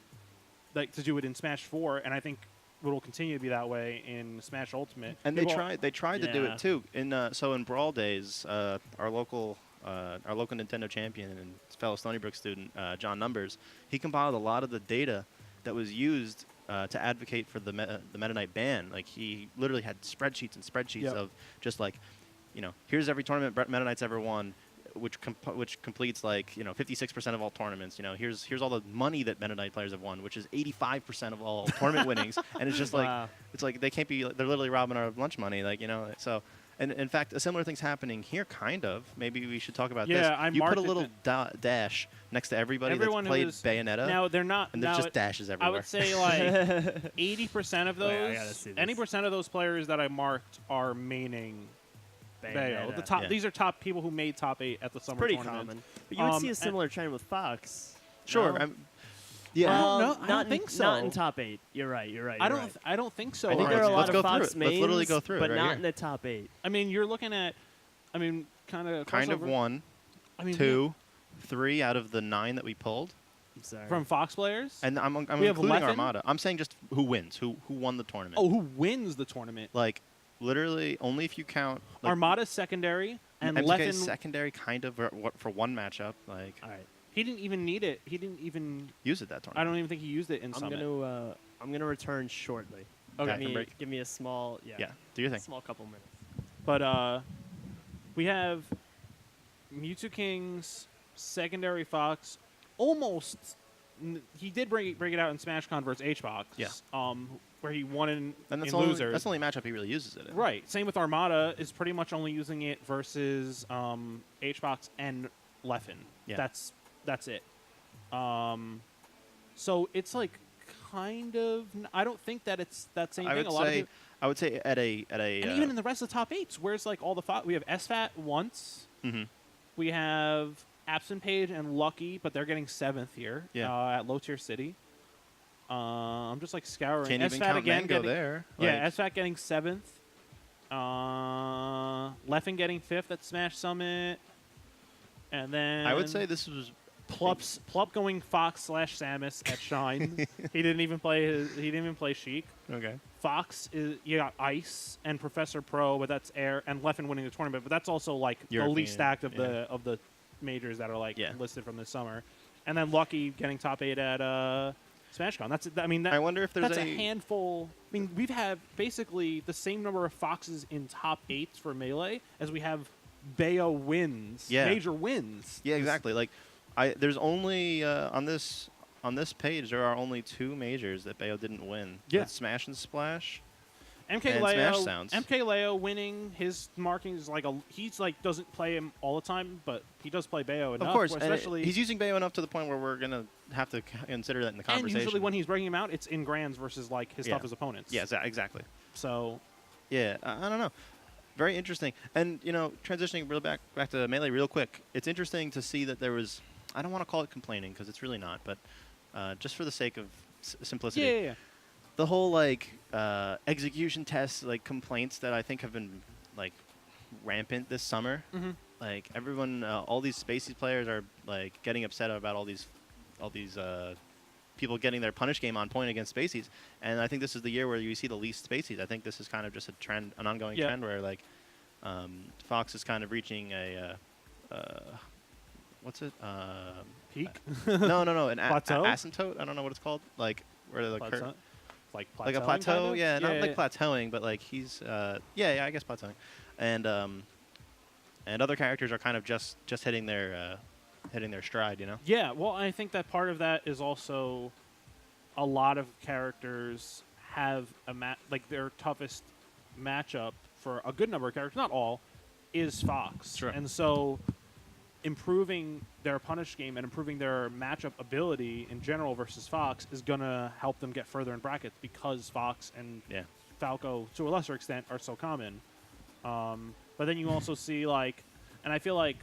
to do it in Smash 4, and I think it will continue to be that way in Smash Ultimate. And they tried to do Yeah. it too. In Brawl days, our local Nintendo champion and fellow Stony Brook student, John Numbers, he compiled a lot of the data that was used to advocate for the Meta Knight ban. Like, he literally had spreadsheets and spreadsheets of just like, here's every tournament Meta Knight's ever won, which completes 56% of all tournaments. Here's all the money that Meta Knight players have won, which is 85% of all tournament winnings. And it's just Wow. it's like they can't be. They're literally robbing our lunch money. So. And in fact, a similar thing's happening here, kind of. Maybe we should talk about this. I You marked put a it little dash next to everybody Everyone that's played who's- Bayonetta, Now they're not. and there's now just dashes everywhere. I would say 80% of Wait, I those, gotta see this. any percent of those players that I marked are maining Bayo. Bayonetta. The top. Yeah. These are top people who made top 8 at the summer Pretty tournament. common. But you would see a and- similar trend with Fox. Sure. No? Yeah. Well, no, I not don't in- think so. Not in top 8. You're right. I don't think so. I think there are a Let's lot go of through Fox it. Let's literally mains, go through it but right not here. in the top 8. I mean, you're looking at. I mean, kind of crossover. one, I mean, 2, 3 out of the 9 that we pulled. I'm sorry. from Fox players. And I'm We have including Leffen? Armada. I'm saying just who wins, who won the tournament. Oh, who wins the tournament? Like, literally, only if you count. Like, Armada's secondary, and MTK's Leffen. secondary kind of for one matchup. Like, All right. He didn't even need it. He didn't even. use it that tournament. I don't even think he used it in Summit. I'm gonna return shortly. Okay. Give me a small Yeah, do your thing. small couple minutes. But we have Mewtwo King's secondary Fox almost. He did bring it out in SmashCon versus HBox. Yeah. Where he won in Losers. That's the only matchup he really uses it in. Right. Same with Armada, is pretty much only using it versus HBox and Leffen. Yeah. That's it. So it's like kind of. I don't think that it's that same thing. I would say at a and even in the rest of the top 8s, where's like all the we have SFAT once. Mm-hmm. We have Absent Page and Lucky, but they're getting 7th here at Low Tier City. I'm just like scouring. Can't even count Mango there. Yeah, SFAT getting 7th. Leffen getting 5th at Smash Summit. And then I would say this was Plup going Fox / Samus at Shine. He didn't even play Sheik. Okay. Fox you got Ice and Professor Pro, but that's Air, and Leffen winning the tournament, but that's also like European, the least stacked of the majors that are like listed from this summer. And then Lucky getting top 8 at SmashCon. I wonder if there's a handful. I mean, we've had basically the same number of Foxes in top 8s for Melee as we have Bayo wins, major wins. Yeah, exactly. Like, there's only on this page there are only 2 majors that Bayo didn't win. Yeah, that's Smash and Splash. MK Leo winning, his marking is like he's like doesn't play him all the time, but he does play Bayo enough. Of course, especially he's using Bayo enough to the point where we're gonna have to consider that in the conversation. And usually when he's breaking him out, it's in grands versus like his toughest opponents. Yeah, exactly. So, yeah, I don't know. Very interesting. And transitioning real back to Melee real quick. It's interesting to see that there was. I don't want to call it complaining because it's really not, but just for the sake of simplicity. Yeah. The whole like execution test like complaints that I think have been like rampant this summer. Mm-hmm. Like everyone, all these Spacies players are like getting upset about all these people getting their punish game on point against Spacies, and I think this is the year where you see the least Spacies. I think this is kind of just a trend, an ongoing trend where like Fox is kind of reaching a what's it? Peak? No, an plateau? asymptote. I don't know what it's called. Like where the like a plateau, kind of? yeah, not like plateauing, but like he's, I guess plateauing, and other characters are kind of just hitting their stride, Yeah, well, I think that part of that is also a lot of characters have like their toughest matchup for a good number of characters, not all, is Fox, sure. And so improving their punish game and improving their matchup ability in general versus Fox is going to help them get further in brackets because Fox and Falco, to a lesser extent, are so common. But then you also see, like, and I feel like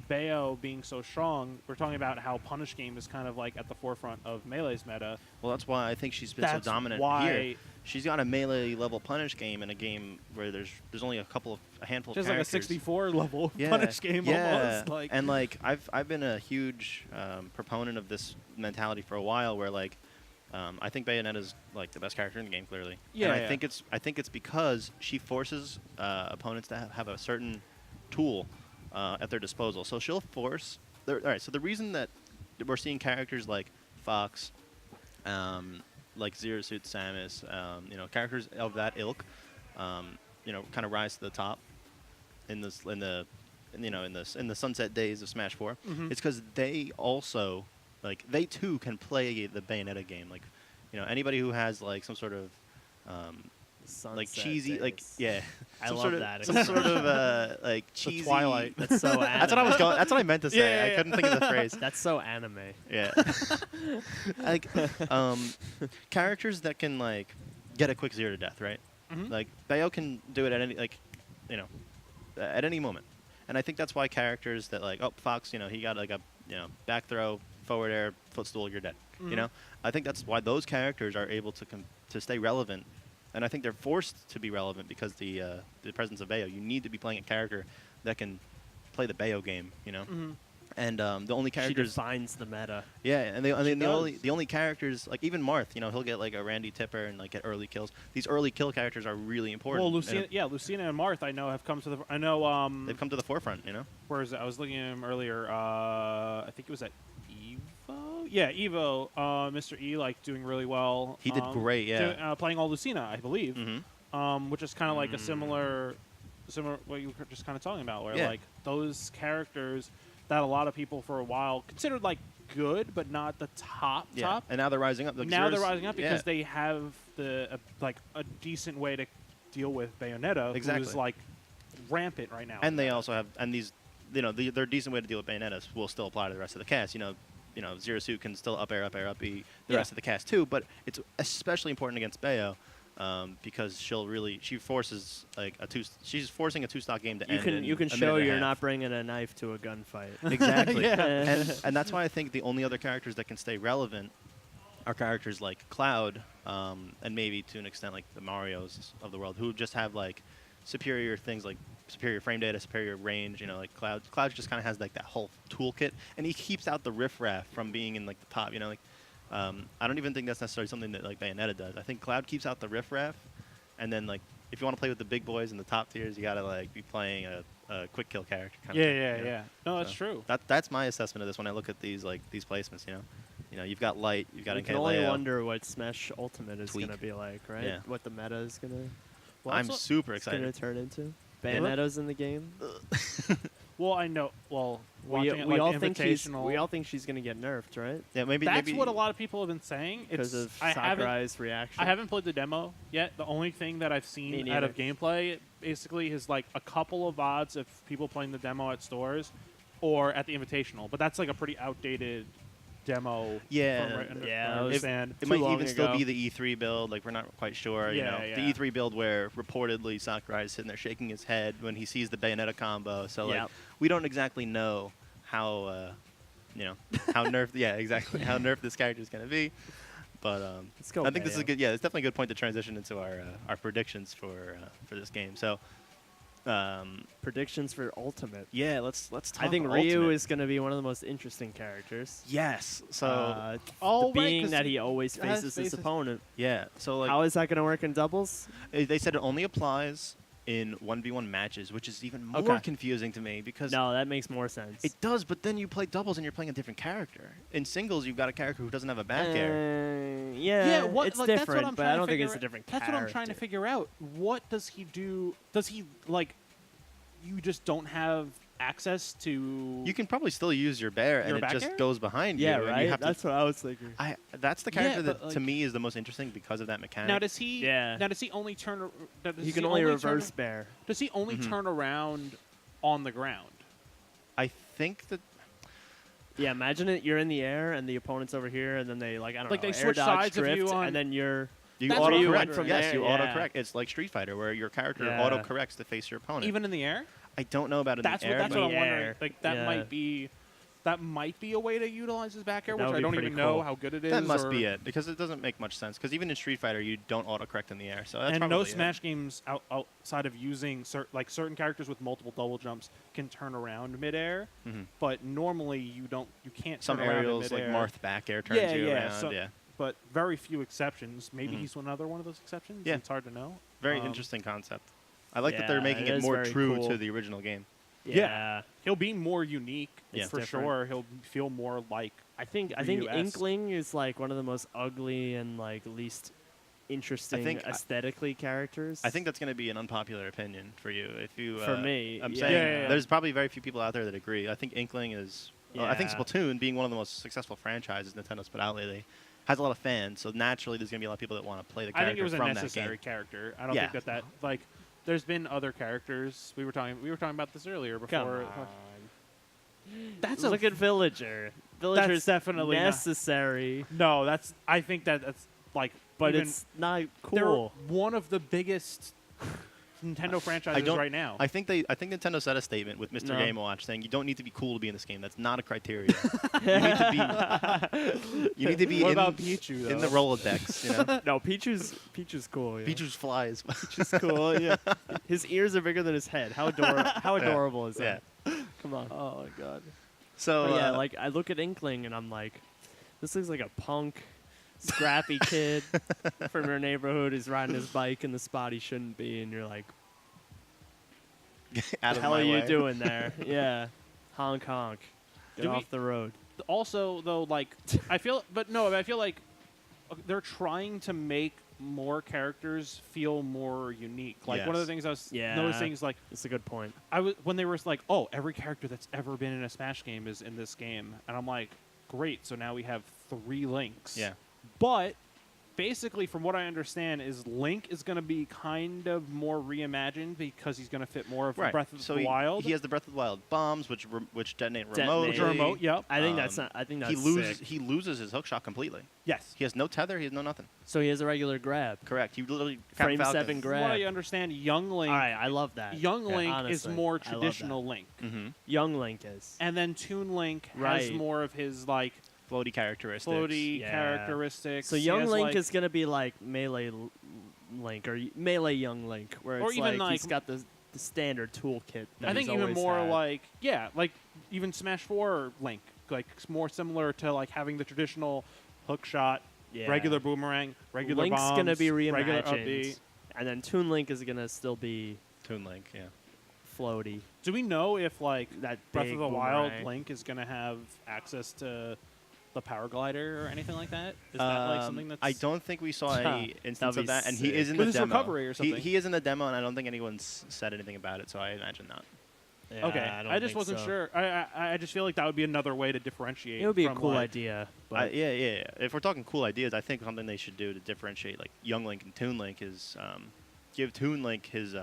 Bayo being so strong, we're talking about how punish game is kind of like at the forefront of Melee's meta. Well, that's why I think she's been so dominant here. She's got a Melee level punish game in a game where there's only a handful of characters. Just like a 64 level punish game almost. Like. And like I've been a huge proponent of this mentality for a while, where like I think Bayonetta's like the best character in the game, clearly. Yeah. And I think it's because she forces opponents to have a certain tool at their disposal. So she'll force. All right. So the reason that we're seeing characters like Fox, like Zero Suit Samus, characters of that ilk, kind of rise to the top in the sunset days of Smash 4. Mm-hmm. It's because they also they too can play the Bayonetta game. Like, anybody who has like some sort of like cheesy, days. I love that. Some sort of like cheesy. The Twilight. That's so anime. That's what I was going. That's what I meant to say. I couldn't think of the phrase. That's so anime. Yeah. Like characters that can like get a quick 0 to death, right? Mm-hmm. Like Bayo can do it at any at any moment, and I think that's why characters that like Fox, he got like a back throw, forward air, footstool, you're dead. Mm-hmm. I think that's why those characters are able to stay relevant. And I think they're forced to be relevant because the presence of Bayo. You need to be playing a character that can play the Bayo game, Mm-hmm. And the only characters she defines the meta. Yeah, and the only characters, like even Marth, he'll get like a Randy Tipper and like get early kills. These early kill characters are really important. Well, Lucina and Marth, I know have come to the. I know. They've come to the forefront, Where is it? I was looking at him earlier. I think it was at Evo. Yeah, Evo. Mr. E doing really well. He did great. Yeah. Playing all Lucina, I believe. Mm-hmm. Which is kind of like a similar what you were just kind of talking about, where like those characters that a lot of people for a while considered like good, but not the top. And now they're rising up. Like now they're rising up because they have a decent way to deal with Bayonetta, who's like rampant right now. And they also have these, their decent way to deal with Bayonetta will still apply to the rest of the cast. Zero Suit can still up air, be the rest of the cast too, but it's especially important against Bayo. Because she forces she's forcing a 2-stock game to end. You can show you're not bringing a knife to a gunfight. Exactly. and that's why I think the only other characters that can stay relevant are characters like Cloud, and maybe to an extent like the Marios of the world, who just have like superior things like superior frame data, superior range. Like Cloud just kind of has like that whole toolkit, and he keeps out the riffraff from being in like the top. I don't even think that's necessarily something that like Bayonetta does. I think Cloud keeps out the riffraff, and then like if you want to play with the big boys in the top tiers, you gotta like be playing a quick kill character. Yeah. No, that's true. That's my assessment of this when I look at these placements. You've got Light, you've got You can only wonder what Smash Ultimate is gonna be like, right? Yeah. What the meta is gonna. I'm super excited. Gonna turn into. Bayonetta's in the game. Well, I know. Well, we all think she's gonna get nerfed, right? Yeah, maybe that's what a lot of people have been saying. Because of Sakurai's reaction. I haven't played the demo yet. The only thing that I've seen out of gameplay basically is like a couple of VODs of people playing the demo at stores or at the Invitational, but that's like a pretty outdated demo. It might even still be the E3 build. Like we're not quite sure. The E3 build where reportedly Sakurai is sitting there shaking his head when he sees the Bayonetta combo. So like we don't exactly know how how nerfed. Yeah, exactly how nerfed this character is going to be. But I think this is good. Yeah, it's definitely a good point to transition into our predictions for this game. So. Predictions for Ultimate. Yeah, let's talk. I think Ryu is going to be one of the most interesting characters. Yes. So, being that he always faces his opponent. Yeah. So like, how is that going to work in doubles? They said it only applies in 1v1 matches, which is even more confusing to me because that makes more sense. It does, but then you play doubles and you're playing a different character. In singles, you've got a character who doesn't have a back air. It's different, but I don't think it's a different character. That's what I'm trying to figure out. What does he do? Does he like? You just don't have access to. You can probably still use your bear, and it just goes behind you. Yeah, right. That's what I was thinking. That's the character that to me is the most interesting because of that mechanic. Now does he? Yeah. Now does he only turn? He can only reverse bear. Does he only turn around on the ground? I think that. Yeah, imagine it. You're in the air, and the opponent's over here, and then they they switch sides of you, and then you're. You auto-correct from you auto-correct. It's like Street Fighter, where your character auto-corrects to face your opponent. Even in the air? I don't know about in the air. That's what I'm wondering. Like that might be a way to utilize his back air, which I don't even know how good it is. That must be it, because it doesn't make much sense. Because even in Street Fighter, you don't auto-correct in the air. So that's no Smash games outside of using certain characters with multiple double jumps can turn around midair. But normally you can't. Some aerials like Marth back air turns you around. But very few exceptions. Maybe he's another one of those exceptions. Yeah. It's hard to know. Very interesting concept. I like that they're making it more true to the original game. Yeah. He'll be more unique for sure. He'll feel more like I think Inkling is like one of the most ugly and like least interesting aesthetically characters. I think that's going to be an unpopular opinion for you. For me, I'm saying there's probably very few people out there that agree. I think Inkling is. I think Splatoon, being one of the most successful franchises Nintendo's put out lately, has a lot of fans. So naturally, there's going to be a lot of people that want to play the character. I think it was from a necessary character. I don't think that like. There's been other characters. We were talking about this earlier before. Look at Villager. Villager's definitely necessary. No, I think that's like. But it's not cool. They're one of the biggest Nintendo franchises right now. I think Nintendo set a statement with Mr. Game & Watch saying you don't need to be cool to be in this game. That's not a criteria. you need to be what about Pichu, though? In the Rolodex. No, Pichu's cool. Yeah. Pichu flies. Pichu's cool. Yeah, his ears are bigger than his head. How adorable is that? Come on. Oh my god. So like I look at Inkling and I'm like, this looks like a punk, scrappy kid from your neighborhood who's riding his bike in the spot he shouldn't be, and you're like, what the hell are you doing there? Yeah, honk honk, get off the road. Also, though, like I feel like they're trying to make more characters feel more unique. Like one of the things I was noticing is like it's a good point. When they were like, every character that's ever been in a Smash game is in this game, and I'm like, great. So now we have 3 Links. Yeah. But basically, from what I understand, is Link is going to be kind of more reimagined because he's going to fit more of Breath of the Wild. He has the Breath of the Wild bombs, which detonate Detonate. remotely. Yep. I think that's not. I think that's sick. He loses his hookshot completely. Yes. He has no tether. He has no nothing. So he has a regular grab. Correct. He literally Frame Captain 7 Falcon. grab. From what I understand, Young Link. All right, I love that. Young Link honestly, is more I love traditional that. Link, Young Link is. and then Toon Link has Right. more of his like Floaty characteristics. Yeah. characteristics. So He Young has, Link like, is gonna be like melee Link or melee Young Link, where Or it's even, like like- he's got the standard toolkit. That I think he's even always more had. like even Smash 4 Link, like it's more similar to like having the traditional hook shot, Yeah. regular boomerang, regular Link's bombs, gonna be regular reimagined, up-B. and then Toon Link is gonna still be Toon Link. Yeah. floaty. Do we know if like That Breath big of the Wild boomerang. Link is gonna have access to the power glider or anything like that? Is that like something that's I don't think we saw any instance That'd of be that, and he sick. is in With the his demo. recovery or something. He is in the demo, and I don't think anyone's said anything about it, so I imagine not. Yeah, okay? I, don't I just think wasn't so. sure. I just feel like that would be another way to differentiate. It would be a from, cool like, idea, but Yeah. If we're talking cool ideas, I think something they should do to differentiate like Young Link and Toon Link is give Toon Link his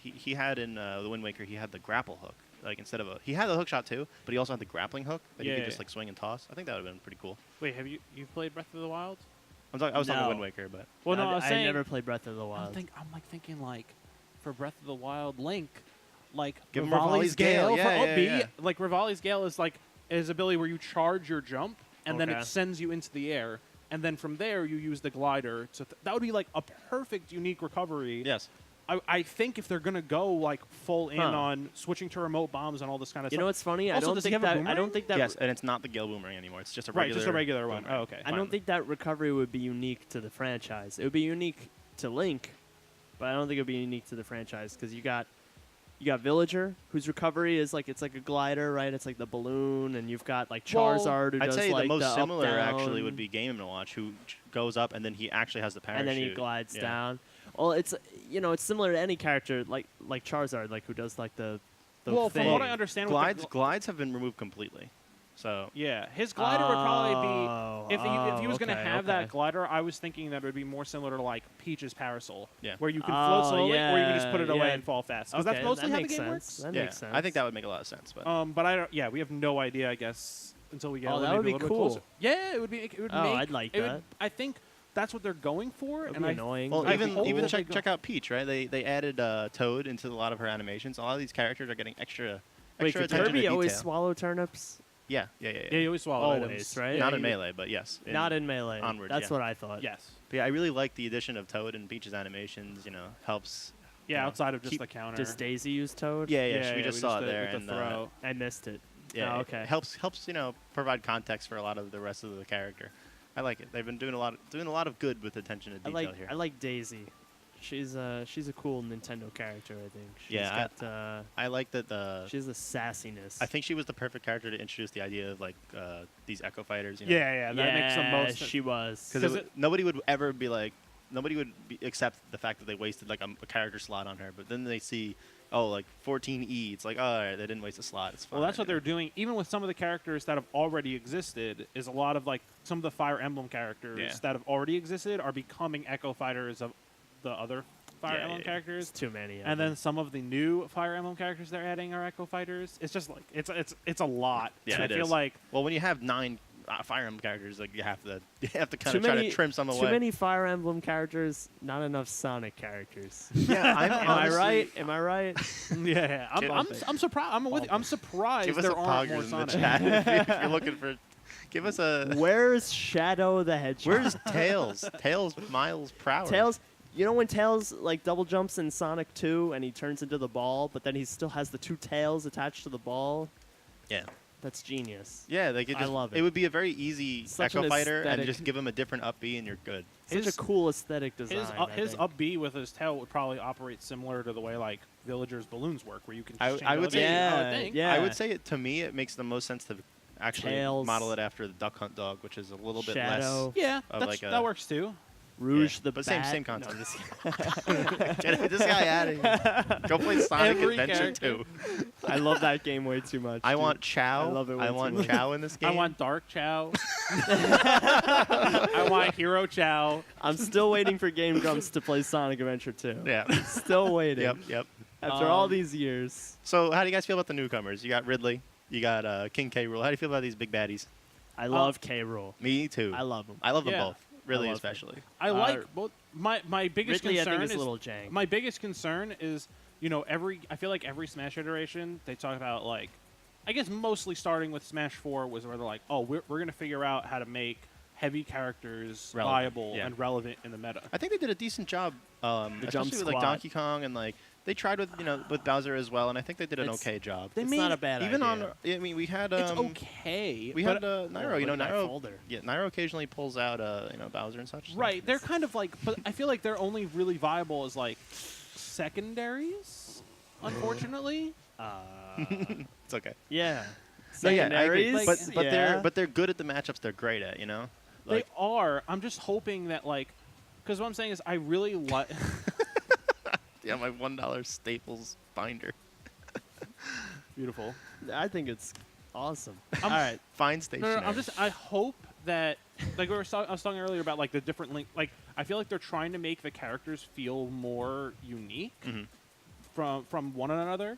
he had in the Wind Waker, he had the grapple hook. Like instead of he had the hook shot too, but he also had the grappling hook that he could just like swing and toss. I think that would have been pretty cool. Wait, have you've played Breath of the Wild? I was talking No. Wind Waker, but Well, no, I was saying never played Breath of the Wild. I'm thinking like for Breath of the Wild Link, like Give him Rivali's Rivali's Gale. for Yeah, up-B. yeah. Like Rivali's Gale is like his ability where you charge your jump and then Okay. it sends you into the air, and then from there you use the glider. So that would be like a perfect unique recovery. yes. I think if they're gonna go like full in Huh. on switching to remote bombs and all this kind of You stuff. know what's funny? Also, does he have a I boomerang? don't think that. Yes, and it's not the Gale Boomerang anymore. It's just a right, regular just a regular one. boomerang. Oh, okay. I don't think that recovery would be unique to the franchise. It would be unique to Link, but I don't think it would be unique to the franchise because you got Villager, whose recovery is like it's like a glider, right? It's like the balloon, and you've got like Charizard, who I'd does say like the most up, similar down, actually would be Game & Watch, who goes up and then he actually has the parachute. and then he glides Yeah. down. Well, it's it's similar to any character like Charizard, like who does like the Well, thing. from what I understand, with the Glides have been removed completely. So yeah, his glider would probably Oh, be if he was going to okay, have okay. that glider. I was thinking that it would be more similar to like Peach's Parasol, Yeah. where you can float slowly or you can just put it away yeah. and fall fast. Because Okay, that's mostly that how the makes game sense. works. That yeah, makes sense. I think that would make a lot of sense. But But I don't. Yeah, we have no idea. I guess until we get. Oh, that maybe would be a little bit cool. closer. Yeah, it would be. It would Oh, make, I'd like it would- that. I think that's what they're going for. That'd and be I annoying. well, I even hope that they go- check out Peach, right? They added Toad into a lot of her animations. A lot of these characters are getting extra Wait, could attention Kirby to always detail. swallow turnips? Yeah. Yeah, you always swallow Always, items. right? Yeah, Not in you- Melee, but yes. Not in Melee. Onward, That's yeah. what I thought. Yes. But yeah, I really like the addition of Toad and Peach's animations. Helps. Yeah, you know, outside of just keep- the counter. Does Daisy use Toad? Yeah. we just saw it did there, with and the throw. I missed it. yeah, Oh, it okay. helps provide context for a lot of the rest of the character. I like it. They've been doing a lot of good with attention to detail here. I like Daisy. She's a cool Nintendo character. I think. Yeah, got I like that. she has the sassiness. I think she was the perfect character to introduce the idea of like these Echo Fighters. Yeah, that makes the most. She was. Because nobody would ever be like, accept the fact that they wasted like a character slot on her. But then they see, like 14E. It's like, oh, all right, they didn't waste a slot. It's fine. Well, that's what they're doing. Even with some of the characters that have already existed, is a lot of like some of the Fire Emblem characters Yeah. that have already existed are becoming Echo Fighters of the other Fire Yeah, Emblem yeah. characters. It's too many. And then some of the new Fire Emblem characters they're adding are Echo Fighters. It's just like it's a lot. Yeah, and it I feel is. like Well, when you have 9 Fire Emblem characters, like you have to kind too of try many, to trim some away. Too many Fire Emblem characters, not enough Sonic characters. Yeah, I'm Am I honestly- right? Am I right? yeah, I'm surprised. I'm surprised Give us there a aren't Poggers more in the Sonic. chat if you're looking for. Give us a. Where's Shadow the Hedgehog? Where's Tails? Tails miles per hour. Tails? You know when Tails like double jumps in Sonic 2 and he turns into the ball, but then he still has the 2 tails attached to the ball? Yeah. That's genius. Yeah, they could I just, love it it. would be a very easy Such Echo an Fighter, and aesthetic. just give him a different up B, and you're good. Such His- a cool aesthetic design. His I think. up B with his tail would probably operate similar to the way like Villagers balloons work, where you can. I Just would change say- elevation, I would Yeah, think. yeah. I would say to me, it makes the most sense to actually Tails. model it after the Duck Hunt Dog, which is a little bit Shadow. less. Yeah, Of that's, like a- that works too. Rouge the but Bat. same concept. No, Get this guy out of here. Go play Sonic Every Adventure character. 2. I love that game way too much. I dude. want Chow. I love it way I too want much. Chow in this game. I want Dark Chow. I want Hero Chow. I'm still waiting for Game Grumps to play Sonic Adventure 2. Yeah. Still waiting. Yep. After all these years. So how do you guys feel about the newcomers? You got Ridley. You got King K. Rool. How do you feel about these big baddies? I love K. Rool. Me too. I love him. I love them Yeah. both. Ridley love them. especially. I like both. My biggest Ridley, I concern think, is is a little jank. my biggest concern is I feel like every Smash iteration they talk about like I guess mostly starting with Smash 4 was where they're like, oh, we're gonna figure out how to make heavy characters viable and relevant in the meta. I think they did a decent job, jump especially with like squat. Donkey Kong and like they tried with with Bowser as well, and I think they did an It's- okay job. They It's made not a bad Even idea. on, I mean, we had it's okay. we but- had Nairo. Look at that Nairo. folder. Yeah, Nairo occasionally pulls out Bowser and such. so- right. They're kind of like, but I feel like they're only really viable as like secondaries. Unfortunately, It's okay. Yeah. No, yeah, I agree. Secondaries, But yeah. they're good at the matchups they're great at. they are. I'm just hoping that like, because what I'm saying is I really like. Yeah, my $1 Staples binder. Beautiful. I think it's awesome. I'm- All right. Fine stationery. No, I hope that like I was talking earlier about like the different link. Like I feel like they're trying to make the characters feel more unique Mhm. from one another,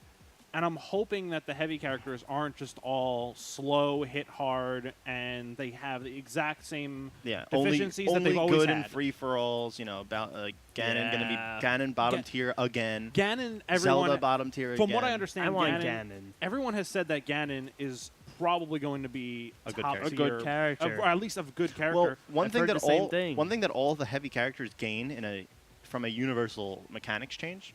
and I'm hoping that the heavy characters aren't just all slow, hit hard, and they have the exact same Yeah, deficiencies only that they've always good had. in free for alls. About Ganon gonna Yeah. be Ganon bottom tier again. Ganon, everyone. Zelda bottom tier From again. what I understand, I want Ganon, Ganon. everyone has said that Ganon is probably going to be A good top character. A good tier, character. or at least a good character. Well, one I've thing heard that the same all thing. one thing that all the heavy characters gain from a universal mechanics change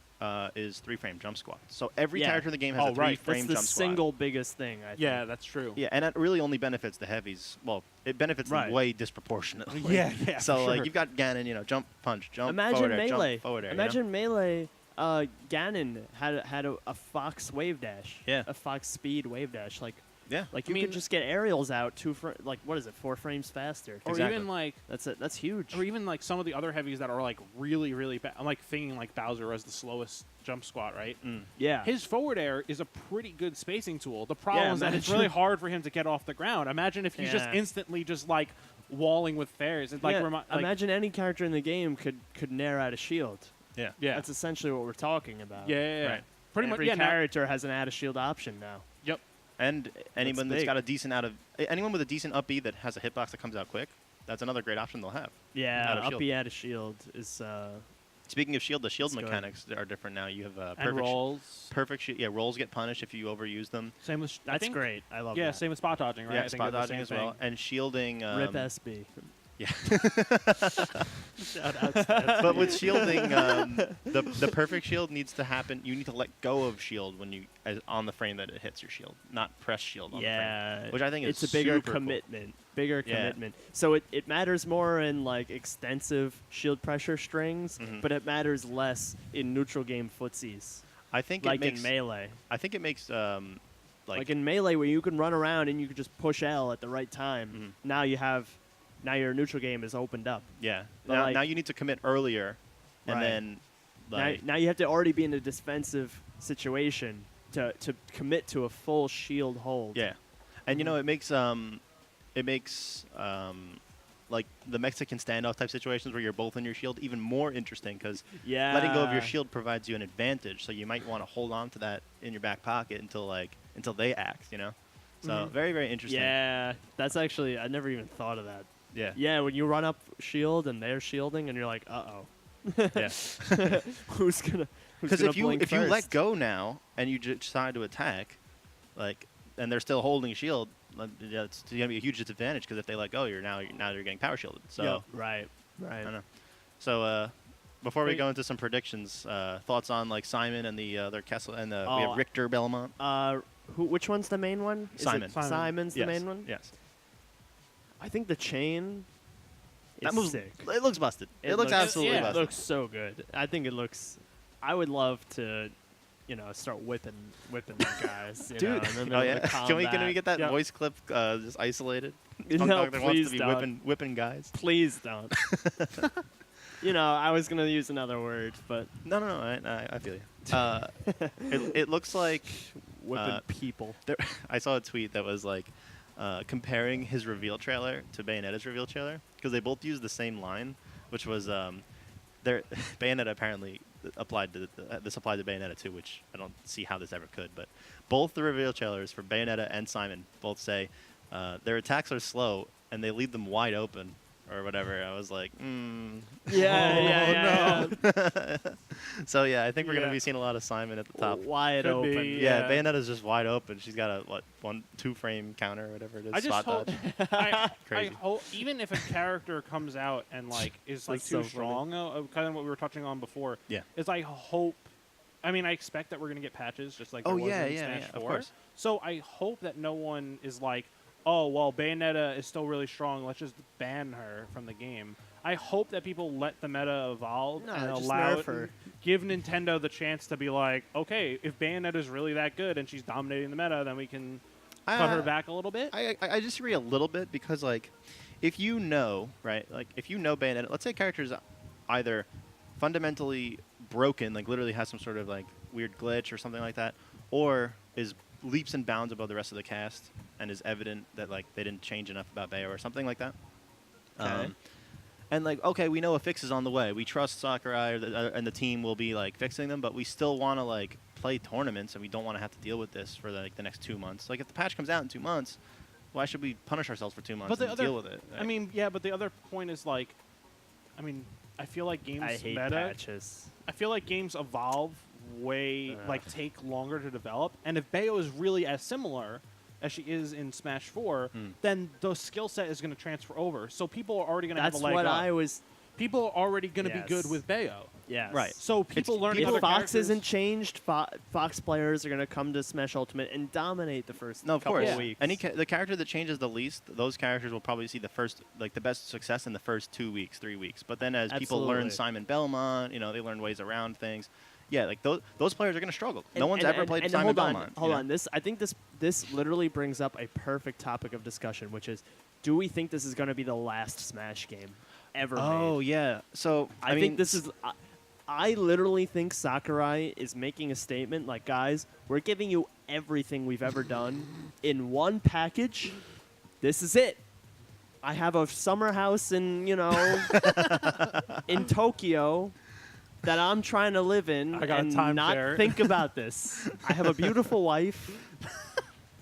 is 3-frame jump squat. So every Yeah. character in the game has Oh, a right. 3-frame That's the jump squat. single biggest thing, I think. yeah, that's true. Yeah, and it really only benefits the heavies. Well, it benefits them Right. way disproportionately. Yeah, So for like sure. you've got Ganon, jump punch, jump Imagine forward air, Melee. jump forward air. Imagine Melee. Ganon had a Fox wave dash. Yeah. A Fox speed wave dash. Like Yeah. Like I you mean- could just get aerials out 4 frames faster. Or Exactly. even like, That's it. That's huge. or even like some of the other heavies that are like really, really bad. I'm like thinking like Bowser as the slowest jump squat, right? Yeah. His forward air is a pretty good spacing tool. The problem is that it's imagine- really hard for him to get off the ground. Imagine if he's just Yeah. instantly just like walling with fairs. It's like, Yeah, like imagine any character in the game could nair out a shield. Yeah. yeah, That's essentially what we're talking about. yeah. Right. Pretty Every much. Yeah. character has an add a shield option now. Yep. And anyone that's big. got a decent anyone with a decent up B that has a hitbox that comes out quick, that's another great option they'll have. Yeah, Add a shield. up B add a shield is Speaking of shield, the shield That's good. mechanics are different now. You have And perfect rolls. perfect shield. Yeah, rolls get punished if you overuse them. Same with. I that's think, great. I love Yeah, that. same with spot dodging, right? Yeah, I think spot they're the dodging same as well, thing. and shielding. Rip SB. Yeah. Shout out to SB. But with shielding, the perfect shield needs to happen. You need to let go of shield when on the frame that it hits your shield, not press shield on the Yeah, frame. Which I think is it's a bigger super cool. commitment. Bigger Yeah. commitment. So it matters more in like extensive shield pressure strings, Mhm. but it matters less in neutral game footsies. I think Like it makes. in melee. I think it makes Like in melee where you can run around and you can just push L at the right time. Mhm. Now your neutral game is opened up. yeah. But Now, like- now you need to commit earlier, and Right. then like Now you have to already be in a defensive situation to commit to a full shield hold. yeah, and it makes like the Mexican standoff type situations where you're both in your shield even more interesting because Yeah. letting go of your shield provides you an advantage. So you might want to hold on to that in your back pocket until they act. So Mhm. very very interesting. Yeah, that's actually I never even thought of that. Yeah. Yeah, when you run up shield and they're shielding and you're like, Yeah. who's gonna? Because if you blink let first? go now and you decide to attack, and they're still holding shield, it's gonna be a huge disadvantage because if they let go, you're getting power shielded. So Yep, right. I don't know. So before we go into some predictions, thoughts on Simon and the other Kessel and we Oh, have Richter Belmont. Which one's the main one? Is it Simon. Simon's the Yes. main one. Yes. I think the chain. That is moves. sick. It looks busted. It looks absolutely It busted. looks so good. I think it looks. I would love to, start whipping the guys. Dude, and then oh the yeah. Can we combat. get that Yep. voice clip just isolated? No, Punk Dog that wants please to be don't. whipping guys. Please don't. I was gonna use another word, but No, I feel you. It looks like whipping people. I saw a tweet that was like comparing his reveal trailer to Bayonetta's reveal trailer because they both used the same line, which was Bayonetta apparently applied to this applied to Bayonetta too, which I don't see how this ever could. But both the reveal trailers for Bayonetta and Simon both say their attacks are slow and they leave them wide open or whatever. I was like, Yeah. So yeah, I think we're gonna be seeing a lot of Simon at the top. Wide Could open. be, Yeah, Bayonetta's just wide open. She's got a 1-2 frame counter or whatever it is. I just spot hope, dodge. I Crazy. hope, even if a character comes out and like is like That's too so funny. strong, kind of what we were touching on before. Yeah. Is I hope. I mean, I expect that we're gonna get patches, just like there Oh was yeah, in yeah, Smash yeah, 4. of course. So I hope that no one is like, oh well, Bayonetta is still really strong. Let's just ban her from the game. I hope that people let the meta evolve No, and just allow nerf it, her. give Nintendo the chance to be like, okay, if Bayonetta's really that good and she's dominating the meta, then we can cut her back a little bit. I disagree a little bit because like, if you know, right, like if you know Bayonetta, let's say a character is either fundamentally broken, like literally has some sort of like weird glitch or something like that, or is leaps and bounds above the rest of the cast and is evident that like they didn't change enough about Bayo or something like that. Okay. And like, okay, we know a fix is on the way. We trust Sakurai and the team will be like fixing them, but we still want to like play tournaments and we don't want to have to deal with this for like the next 2 months. Like if the patch comes out in 2 months, why should we punish ourselves for 2 months and deal with it? I mean, yeah, but the other point is like, I mean, I feel like games I hate meta. patches. I feel like games evolve way like take longer to develop, and if Bayo is really as similar as she is in Smash 4, then the skill set is going to transfer over. So people are already going to have a That's leg what up. I was. People are already going to be Yes. good with Bayo. Yes. Right. So people learn If other Fox characters. isn't changed, Fox players are going to come to Smash Ultimate and dominate the first No, of couple course. of weeks. The character that changes the least, those characters will probably see the best success in the first 2 weeks, 3 weeks. But then as people learn Absolutely. Simon Belmont, they learn ways around things. Yeah, like those players are going to struggle. No one's ever played Simon Belmont. Hold on. I think this literally brings up a perfect topic of discussion, which is, do we think this is going to be the last Smash game ever Oh made? yeah. So I mean, think this is. I literally think Sakurai is making a statement like, guys, we're giving you everything we've ever done in one package. This is it. I have a summer house in in Tokyo that I'm trying to live in I got a and timeshare. not think about this. I have a beautiful wife.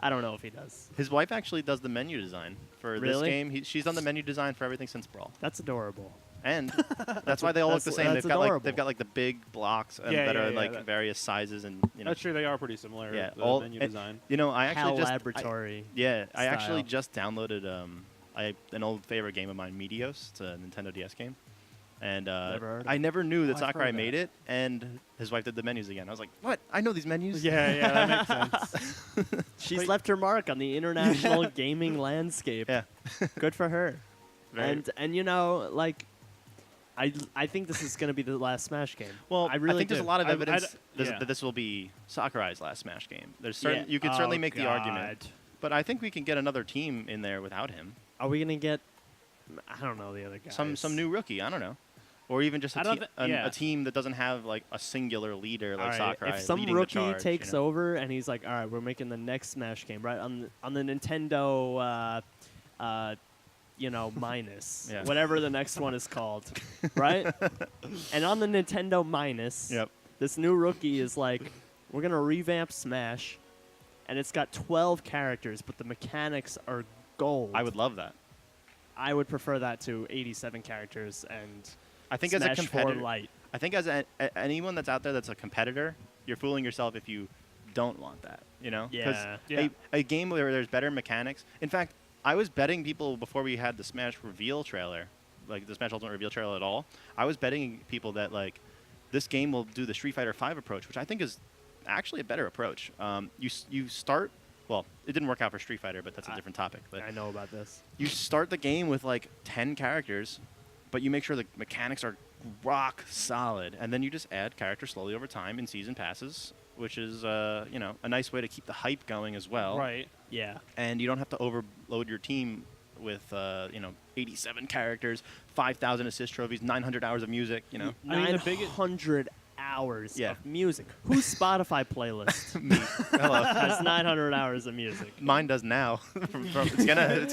I don't know if he does. His wife actually does the menu design for this Really? game. She's done the menu design for everything since Brawl, That's adorable. and that's why they all look the same. that's They've got adorable. like the big blocks that Yeah, are yeah, like that- various sizes and That's true. They are pretty similar. Yeah, the all menu and- design. I actually HAL just Laboratory. I actually style. just downloaded an old favorite game of mine, Meteos. It's a Nintendo DS game. And Never heard of I never knew that I've heard Sakurai of made that. it, and his wife did the menus again. I was like, what? I know these menus. Yeah, that makes sense. She's Wait. left her mark on the international gaming landscape. Yeah. Good for her. Very- And like, I think this is going to be the last Smash game. Well, I really think there's do. a lot of I- evidence yeah. that this will be Sakurai's last Smash game. There's Yeah. certain you could certainly Oh, make the argument, but I think we can get another team in there without him. Are we going to get? I don't know the other guys. Some new rookie. I don't know, or even just I don't thi- yeah. a team that doesn't have like a singular leader like All right, Sakurai. if some leading the rookie charge, takes over and he's like, all right, we're making the next Smash game, right? On the Nintendo, minus, Yeah. whatever the next one is called, right? And on the Nintendo minus, Yep. this new rookie is like, we're going to revamp Smash, and it's got 12 characters, but the mechanics are gold. I would love that. I would prefer that to 87 characters and I think Smash as a 4 competitor, Lite. I think as anyone that's out there that's a competitor, you're fooling yourself if you don't want that. Yeah. Yeah. A game where there's better mechanics. In fact, I was betting people before we had the Smash reveal trailer, like the Smash Ultimate reveal trailer at all. I was betting people that like this game will do the Street Fighter V approach, which I think is actually a better approach. You start. Well, it didn't work out for Street Fighter, but that's a different topic. But I know about this. you start the game with like 10 characters, but you make sure the mechanics are rock solid, and then you just add characters slowly over time in season passes, which is a nice way to keep the hype going as well. Right. Yeah. And you don't have to overload your team with 87 characters, 5,000 assist trophies, 900 hours of music. You know, I mean, the 900 hours of music. Whose Spotify playlist me. Hello. has 900 hours of music? Mine does now. It's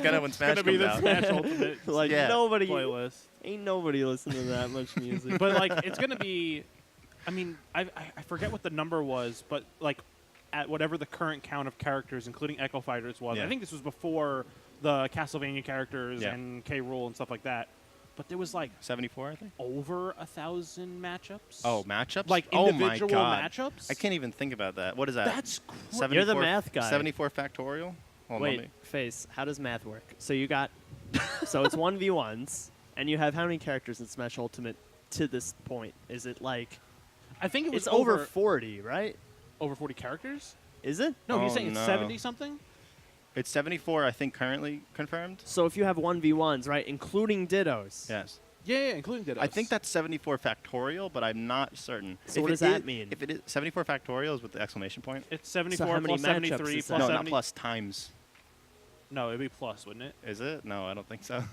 gonna when Smash It's gonna be comes the out. Smash Ultimate Like Yeah. nobody, playlist. ain't nobody listening to that much music. But like, it's gonna be. I mean, I forget what the number was, but like, at whatever the current count of characters, including Echo Fighters, was. Yeah. I think this was before the Castlevania characters Yeah. and K. Rool and stuff like that. But there was like 74, I think. over 1,000 matchups. Oh, matchups? Like individual oh my God. matchups. I can't even think about that. What is that? That's crazy. You're the math guy. 74 factorial? Hold on, let Wait, me- Face, how does math work? So you got, so it's 1v1s, and you have how many characters in Smash Ultimate to this point? Is it like, I think it was it's over 40, right? over 40 characters. Is it? No, Oh, he's saying it's no. 70 something. It's 74, I think, currently confirmed. So if you have 1v1s, right, including Dittos. Yes. Yeah, including Dittos. I think that's 74 factorial, but I'm not certain. So If what it does that is- mean? If it is 74 factorial is with the exclamation point. it's 74 how many plus matchups 73 is plus that? No, 70. not plus times. No, it'd be plus, wouldn't it? Is it? No, I don't think so.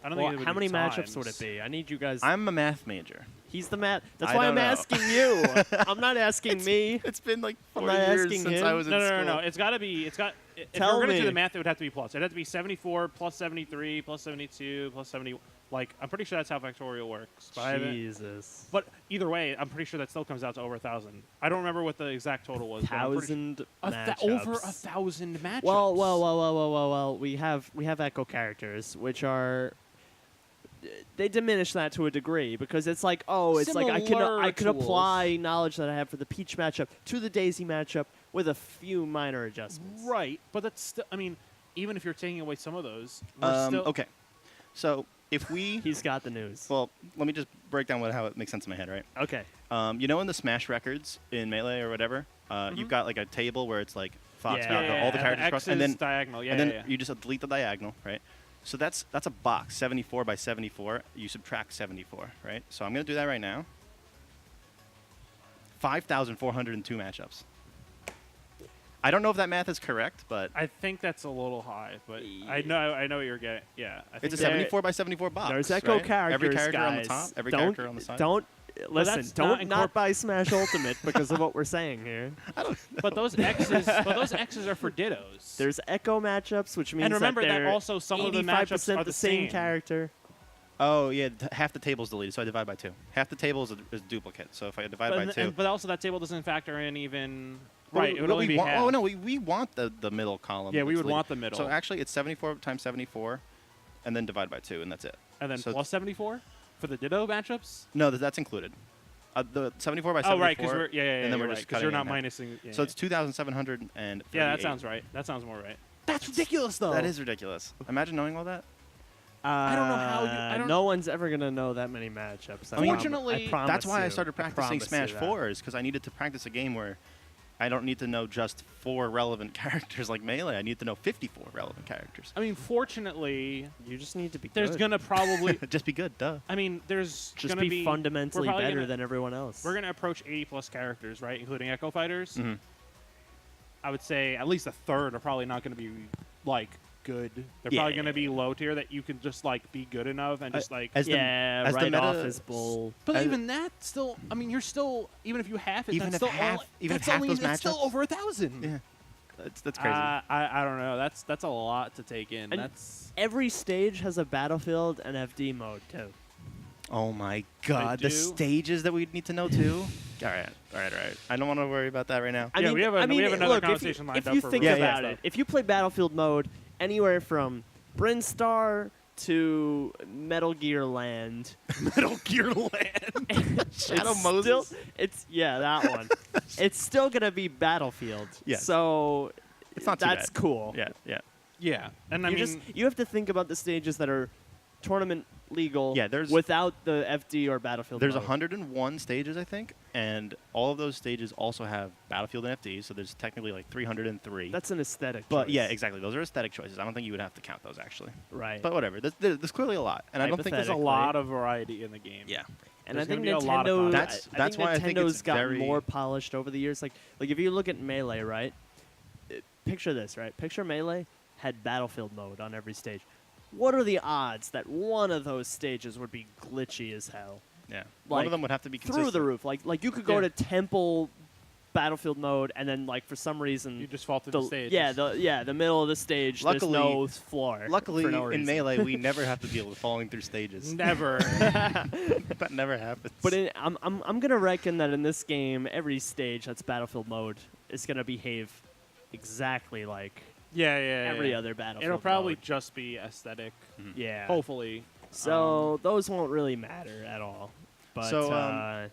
I don't Well, think it would how be many matchups would times. it be? I need you guys. I'm a math major. He's the math. That's I why don't I'm know. asking you. I'm not asking me. It's been like I'm 4 not years asking since him. I was in No, school. no. It's got to be. If Tell you're going to do me. the math, it would have to be plus. It'd have to be 74 plus 73 plus 72 plus 70. Like, I'm pretty sure that's how factorial works. But, Jesus. but either way, I'm pretty sure that still comes out to over 1,000. I don't remember what the exact total was. but I'm pretty sure- 1,000 over matchups. 1,000 matchups. Well. We have echo characters, which are they diminish that to a degree because it's like, oh, it's like I Similar could tools. apply knowledge that I have for the Peach matchup to the Daisy matchup with a few minor adjustments. Right, but that's still. I mean, even if you're taking away some of those, we're still Okay. So if we... He's got the news. Well, let me just break down how it makes sense in my head, right? Okay. In the Smash records in Melee or whatever, you've got like a table where it's like Fox, Yeah. Falco, all the and characters across, X and is then diagonal. Yeah, and then yeah. you just delete the diagonal, right? So that's a box, 74 by 74. You subtract 74, right? So I'm going to do that right now. 5,402 matchups. I don't know if that math is correct, but I think that's a little high, but I know what you're getting. Yeah, I think it's a there- 74 by 74 box. There's echo right? characters, Every character guys. on the top, every don't, character on the side. Don't listen. that's Don't not not buy Smash Ultimate because of what we're saying here. But those X's are for Dittos. There's echo matchups, which means and remember that, that they're also some of the 85% matchups are the same character. Oh, yeah, half the table's deleted, so I divide by 2. Half the table is a duplicate, so if I divide by 2... But also that table doesn't factor in even. Well, Right, it would no, only we be want, half. Oh, no, we want the middle column. Yeah, we that's would want deleted. the middle. So actually, it's 74 times 74, and then divide by 2, and that's it. And then so plus 74 for the Ditto matchups. No, that's included. The 74 by 74. Oh, right, because we're and then we're right, just 'cause cutting you're it not in half. minusing. Yeah, So it's 2,738. yeah, that sounds right. That sounds more right. That's ridiculous, though. That is ridiculous. Imagine knowing all that. I don't know how you- I don't- No one's ever gonna know that many matchups. Fortunately, I promise That's why I you. started practicing promise Smash you that. 4, is because I needed to practice a game where I don't need to know just 4 relevant characters like Melee. I need to know 54 relevant characters. I mean, fortunately, You just need to be. there's good. gonna probably. Just be good, duh. I mean, there's just gonna be be fundamentally we're probably better gonna- than everyone else. We're gonna approach 80 plus characters, right, including Echo Fighters. Mhm. I would say at least a third are probably not gonna be like good. They're probably gonna be low tier that you can just like be good enough and just like. as the- yeah, as the right off meta- his bull. But as- even that still, I mean, you're still even if you half it, Even that's if still half- only, even that's if half only, those that's still matchups- over 1,000. Yeah, that's crazy. I don't know. That's a lot to take in. And That's every stage has a battlefield and FD mode too. Oh my God, do. the stages that we need to know too. All right. I don't want to worry about that right now. Yeah, we have another look, conversation lined if up you for think Yeah, about yeah. it, if you play Battlefield mode anywhere from Brinstar to Metal Gear Land, Metal Gear Land. Shadow it's Moses? Still, that one. It's still gonna be Battlefield. Yes. So It's not too that's bad. cool. Yeah. Yeah, and I mean, You have to think about the stages that are tournament legal. Yeah, there's- without the FD or Battlefield. There's mode. 101 stages, I think, and all of those stages also have Battlefield and FD, so there's technically like 303. That's an aesthetic. But choice. yeah, exactly. Those are aesthetic choices. I don't think you would have to count those actually. Right. But whatever. There's clearly a lot, and I don't think there's there's a lot of variety in the game. Yeah. And There's I think gonna be a lot of Nintendo. content. That's why I think Nintendo's it's gotten very- more polished over the years. Like if you look at Melee, right? Picture this, right? Picture Melee had Battlefield mode on every stage. what are the odds that one of those stages would be glitchy as hell? Yeah. One of them would have to be consistent. Through the roof. Like you could go to Temple Battlefield mode, and then for some reason you just fall through the stage. Yeah, the middle of the stage. Luckily, there's no floor. Luckily, for no in reason. Melee, we never have to deal with falling through stages. Never. That never happens. But I'm gonna reckon that in this game, every stage that's Battlefield mode is gonna behave exactly like every other Battlefield. It'll probably mode. just be aesthetic. Mm-hmm. Yeah. Hopefully. So those won't really matter at all. But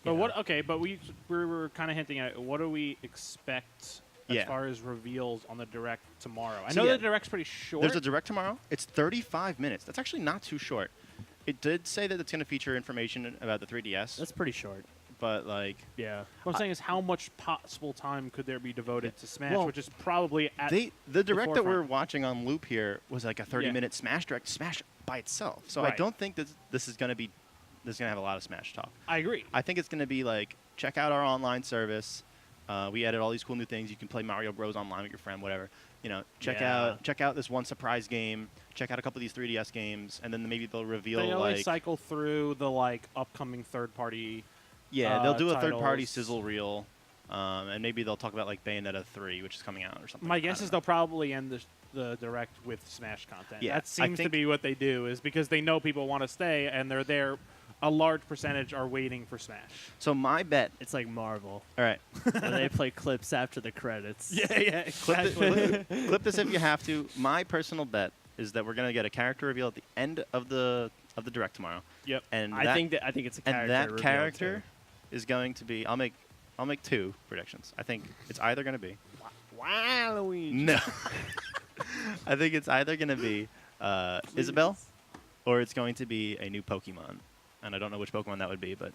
But what? Okay, but we were kind of hinting at what do we expect as far as reveals on the Direct tomorrow? I know the Direct's pretty short. There's a Direct tomorrow. It's 35 minutes. That's actually not too short. It did say that it's going to feature information about the 3DS. That's pretty short. But like, yeah. What I'm saying is, how much possible time could there be devoted to Smash, well, which is probably at the Direct that we're watching on loop here was like a 30-minute Smash Direct, Smash by itself. So I don't think that this is going to be. This is going to have a lot of Smash talk. I agree. I think it's going to be like, check out our online service. We added all these cool new things. You can play Mario Bros. Online with your friend, whatever. You know, check out this one surprise game. Check out a couple of these 3DS games, and then maybe they'll reveal they always cycle through the upcoming third-party. Yeah, they'll do a third-party titles. sizzle reel, and maybe they'll talk about like Bayonetta 3, which is coming out or something. My guess is they'll probably end the Direct with Smash content. Yeah, that seems to be what they do, is because they know people want to stay, and they're there. A large percentage are waiting for Smash. So my bet, it's like Marvel. All right, where they play clips after the credits. Yeah, exactly. Clip this if you have to. My personal bet is that we're gonna get a character reveal at the end of the Direct tomorrow. Yep. And I think it's a character. And that reveal character too. is going to be. I'll make 2 predictions. I think it's either gonna be. Waluigi. No. I think it's either gonna be Isabelle, or it's going to be a new Pokemon. And I don't know which Pokemon that would be, but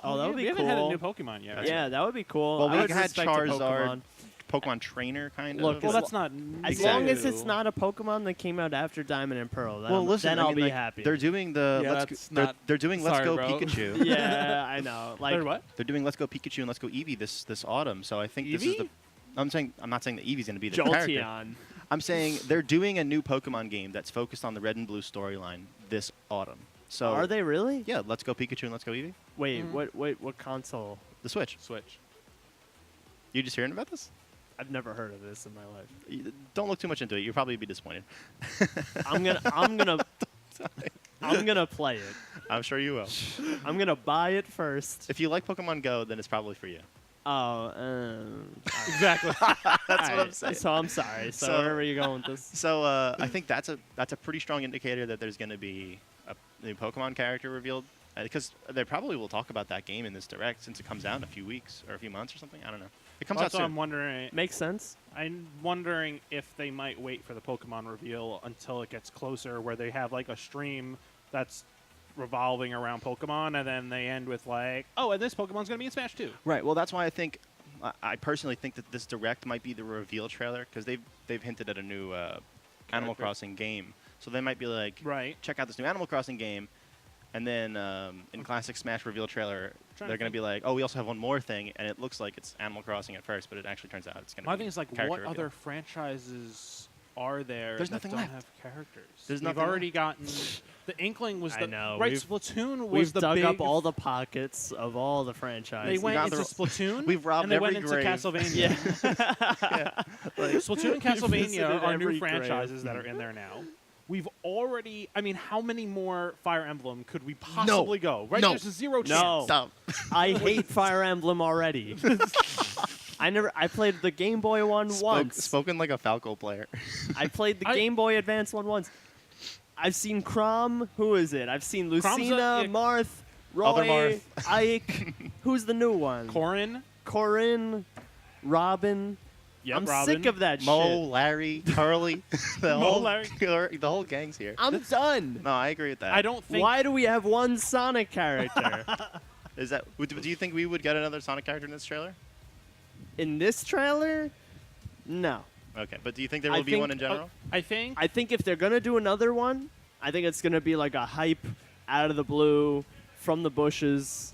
that would be we cool. haven't had a new Pokemon yet. Right? Yeah, that would be cool. Well, we had had Charizard, Pokemon Trainer, kind of. Well, that's not. As long as it's not a Pokemon that came out after Diamond and Pearl, then I'll be happy. They're doing they're doing Let's Go Pikachu. Yeah, I know. They're what? They're doing Let's Go Pikachu and Let's Go Eevee this autumn. So I think this is the. I'm not saying that Eevee's going to be the character. I'm saying they're doing a new Pokemon game that's focused on the Red and Blue storyline this autumn. So are they really? Yeah, Let's Go Pikachu and Let's Go Eevee. Wait, what console? The Switch. You just hearing about this? I've never heard of this in my life. Don't look too much into it. You'll probably be disappointed. I'm gonna play it. I'm sure you will. I'm gonna buy it first. If you like Pokemon Go, then it's probably for you. Oh, exactly. That's what I'm saying. So I'm sorry. So where are you going with this? So I think that's a pretty strong indicator that there's going to be a new Pokemon character revealed, because they probably will talk about that game in this Direct since it comes out in a few weeks or a few months or something. I don't know. It comes out soon. I'm wondering. Makes sense. I'm wondering if they might wait for the Pokemon reveal until it gets closer, where they have a stream that's revolving around Pokemon, and then they end with and this Pokemon's gonna be in Smash 2. Right. Well, that's why I personally think that this Direct might be the reveal trailer, because they've hinted at a new Animal Crossing game, so they might be like, check out this new Animal Crossing game, and then in classic Smash reveal trailer, they're gonna be like, oh, we also have one more thing, and it looks like it's Animal Crossing at first, but it actually turns out it's gonna. My be thing is what reveal. other franchises are there There's that nothing don't left. have characters? We've already gotten the Inkling was I know. Splatoon was we've the dug big up all the pockets of all the franchises. They went into Splatoon. We've robbed and they went every into grave. Castlevania. Splatoon and Castlevania are new every franchises that are in there now. We've already. I mean, how many more Fire Emblem could we possibly go? Right? No. There's a zero chance. No. Stop. I hate Fire Emblem already. I played the Game Boy one once. Spoken like a Falco player. I played the Game Boy Advance one once. I've seen Chrom. Who is it? I've seen Lucina, Marth, Roy, Other Marth. Ike. Who's the new one? Corin, Robin. Yep, I'm Robin. sick of that Mo, shit. Larry, Charlie, the whole gang's here. I'm done. No, I agree with that. I don't think. Why do we have one Sonic character? Do you think we would get another Sonic character in this trailer? In this trailer? No. Okay, but do you think there will be one in general? I think if they're gonna do another one, I think it's gonna be like a hype out of the blue, from the bushes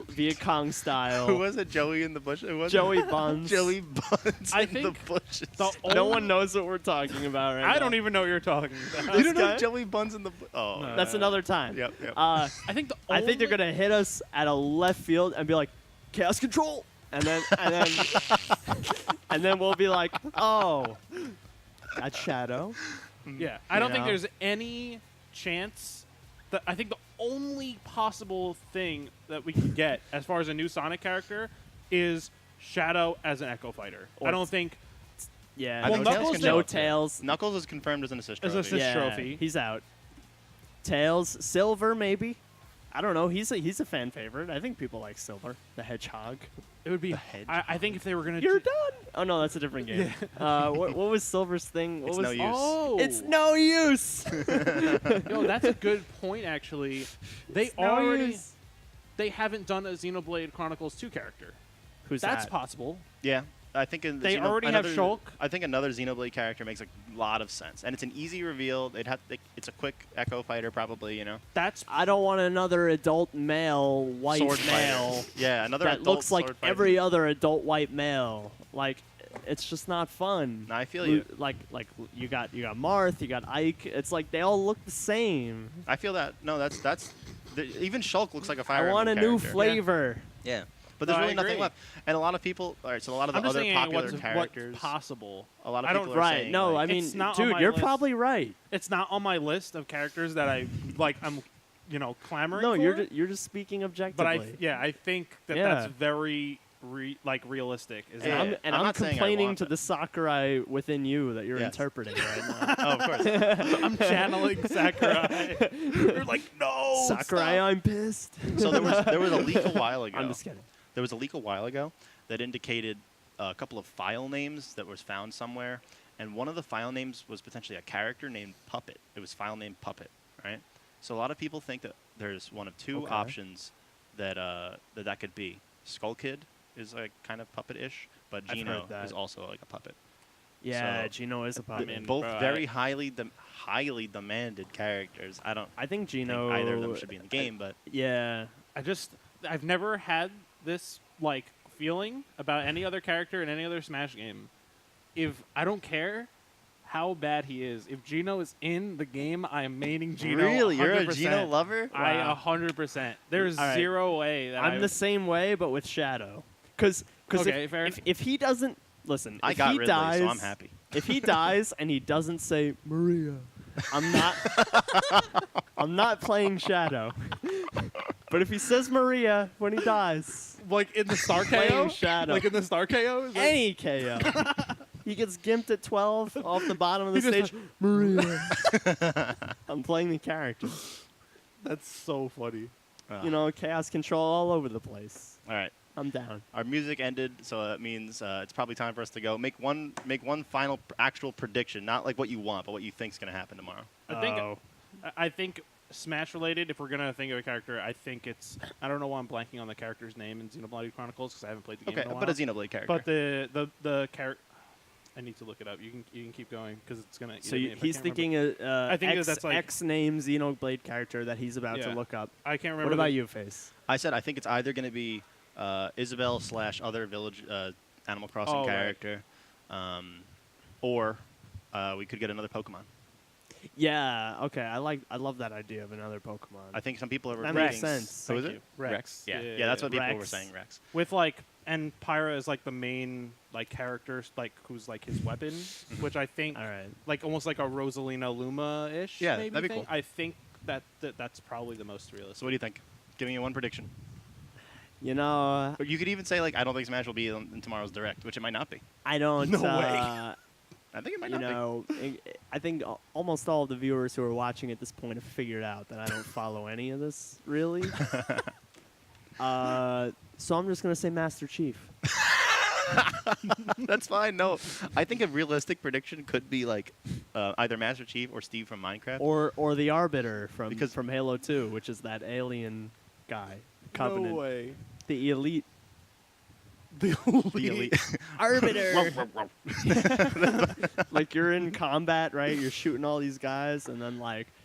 Viet Cong style. Who was it? Joey in the bush? It was Joey Buns. Joey Buns I in the think bushes. No one knows what we're talking about right now. I don't even know what you're talking about. You don't know guy? Joey Buns in the Oh. No. That's another time. Yep. I think I think they're gonna hit us at a left field and be like, chaos control, and then and then we'll be like, oh, that's Shadow. Yeah, I don't think know? there's any chance that I think the only possible thing that we can get as far as a new Sonic character is Shadow as an Echo Fighter. Or I don't think Yeah. I think Knuckles Tails can no show no up too. Tails. Knuckles is confirmed as an assist As trophy. assist- Yeah, trophy. he's out. Tails, Silver, maybe. I don't know. He's a fan favorite. I think people like Silver, the Hedgehog. it would be. hedge. I think if they were gonna. You're done. Oh no, that's a different game. What was Silver's thing? What It's was no use. Oh, It's no use. Yo, that's a good point. Actually, they It's no already use. they haven't done a Xenoblade Chronicles 2 character. Who's That's that? possible. Yeah. I think in They already have Shulk. I think another Xenoblade character makes a lot of sense, and it's an easy reveal. It's a quick Echo Fighter, probably. That's I don't want another adult male white Sword male fighter. Yeah, another that adult looks like sword fighter. every other adult white male. Like, it's just not fun. No, I feel you. Like you got Marth, you got Ike. It's like they all look the same. I feel that. No, even Shulk looks like a Fire I want a Emblem new character. flavor. Yeah. But there's No, I really nothing agree. left. And a lot of people, all right, so a lot of the I'm just other saying popular what's characters, possible. a lot of I don't- people are Right? saying, No, like, I mean, It's not on dude, my you're list. probably right. It's not on my list of characters that I'm clamoring No, for. you're just speaking objectively. But I think that Yeah. that's very realistic. Is Yeah. that And I'm I'm not saying I complaining want to that. the Sakurai within you that you're Yes. interpreting right now. oh, of course. I'm channeling Sakurai. You're like, no, Sakurai, stop. I'm pissed. So there was a leak a while ago. I'm just kidding. There was a leak a while ago that indicated a couple of file names that was found somewhere, and one of the file names was potentially a character named Puppet. It was file name Puppet, right? So a lot of people think that there's one of two Okay. options that that could be. Skull Kid is like kind of puppet-ish, but I've Gino heard that. is also like a puppet. Yeah, So, Gino is a puppet. mean, Both bro, very highly demanded characters. I don't I think think Gino. either of them should be in the game, but Yeah. I've never had this feeling about any other character in any other Smash game. If I don't care how bad he is, if Gino is in the game, I am maining Gino. really, you're a 100%. Gino lover? I Wow. 100%. There's All right. zero way that I'm the same way, but with Shadow. Because Okay, fair if he doesn't listen, I if got he Ridley, dies, so I'm happy. If he dies and he doesn't say Maria, I'm not playing Shadow. But if he says Maria when he dies, like in the Star Playing KO, Shadow. like in the Star KO. Is that- any KO. He gets gimped at 12 off the bottom of the He just stage. Maria. I'm playing the character. That's so funny. You know, chaos control all over the place. All right. I'm down. Our music ended, so that means it's probably time for us to go. Make one final actual prediction, not like what you want, but what you think's going to happen tomorrow. I think Smash related. If we're gonna think of a character, I think it's. I don't know why I'm blanking on the character's name in Xenoblade Chronicles because I haven't played the game Okay, in a while. but a Xenoblade character. But the character. I need to look it up. You can keep going because it's gonna. So eat me if I he's can't thinking I think X, that's like- X name Xenoblade character that he's about to Yeah. look up. remember. I can't remember. What about the- you, Face? I said I think it's either going to be Isabelle / other village Animal Crossing Oh, right. character, or we could get another Pokemon. Yeah, okay. I love that idea of another Pokemon. I think some people are That repeating. makes sense. Who is Thank it? you. Rex. Yeah, Yeah, yeah, that's what people were Rex. saying. Rex. With and Pyra is the main character who's his weapon, which I think All right. almost like a Rosalina Luma-ish. Yeah, maybe that'd be thing. cool. I think that's probably the most realistic. So what do you think? Give me one prediction. You know, Or you could even say I don't think Smash will be in tomorrow's Direct, which it might not be. I don't. No way. I think it might You not know, I think almost all of the viewers who are watching at this point have figured out that I don't follow any of this really. So I'm just gonna say Master Chief. be. That's fine. No, I think a realistic prediction could be either Master Chief or Steve from Minecraft. Or the Arbiter Because- from Halo 2, which is that alien guy. Covenant. No way. The elite The the elite. Arbiter. Like you're in combat, right? You're shooting all these guys, and then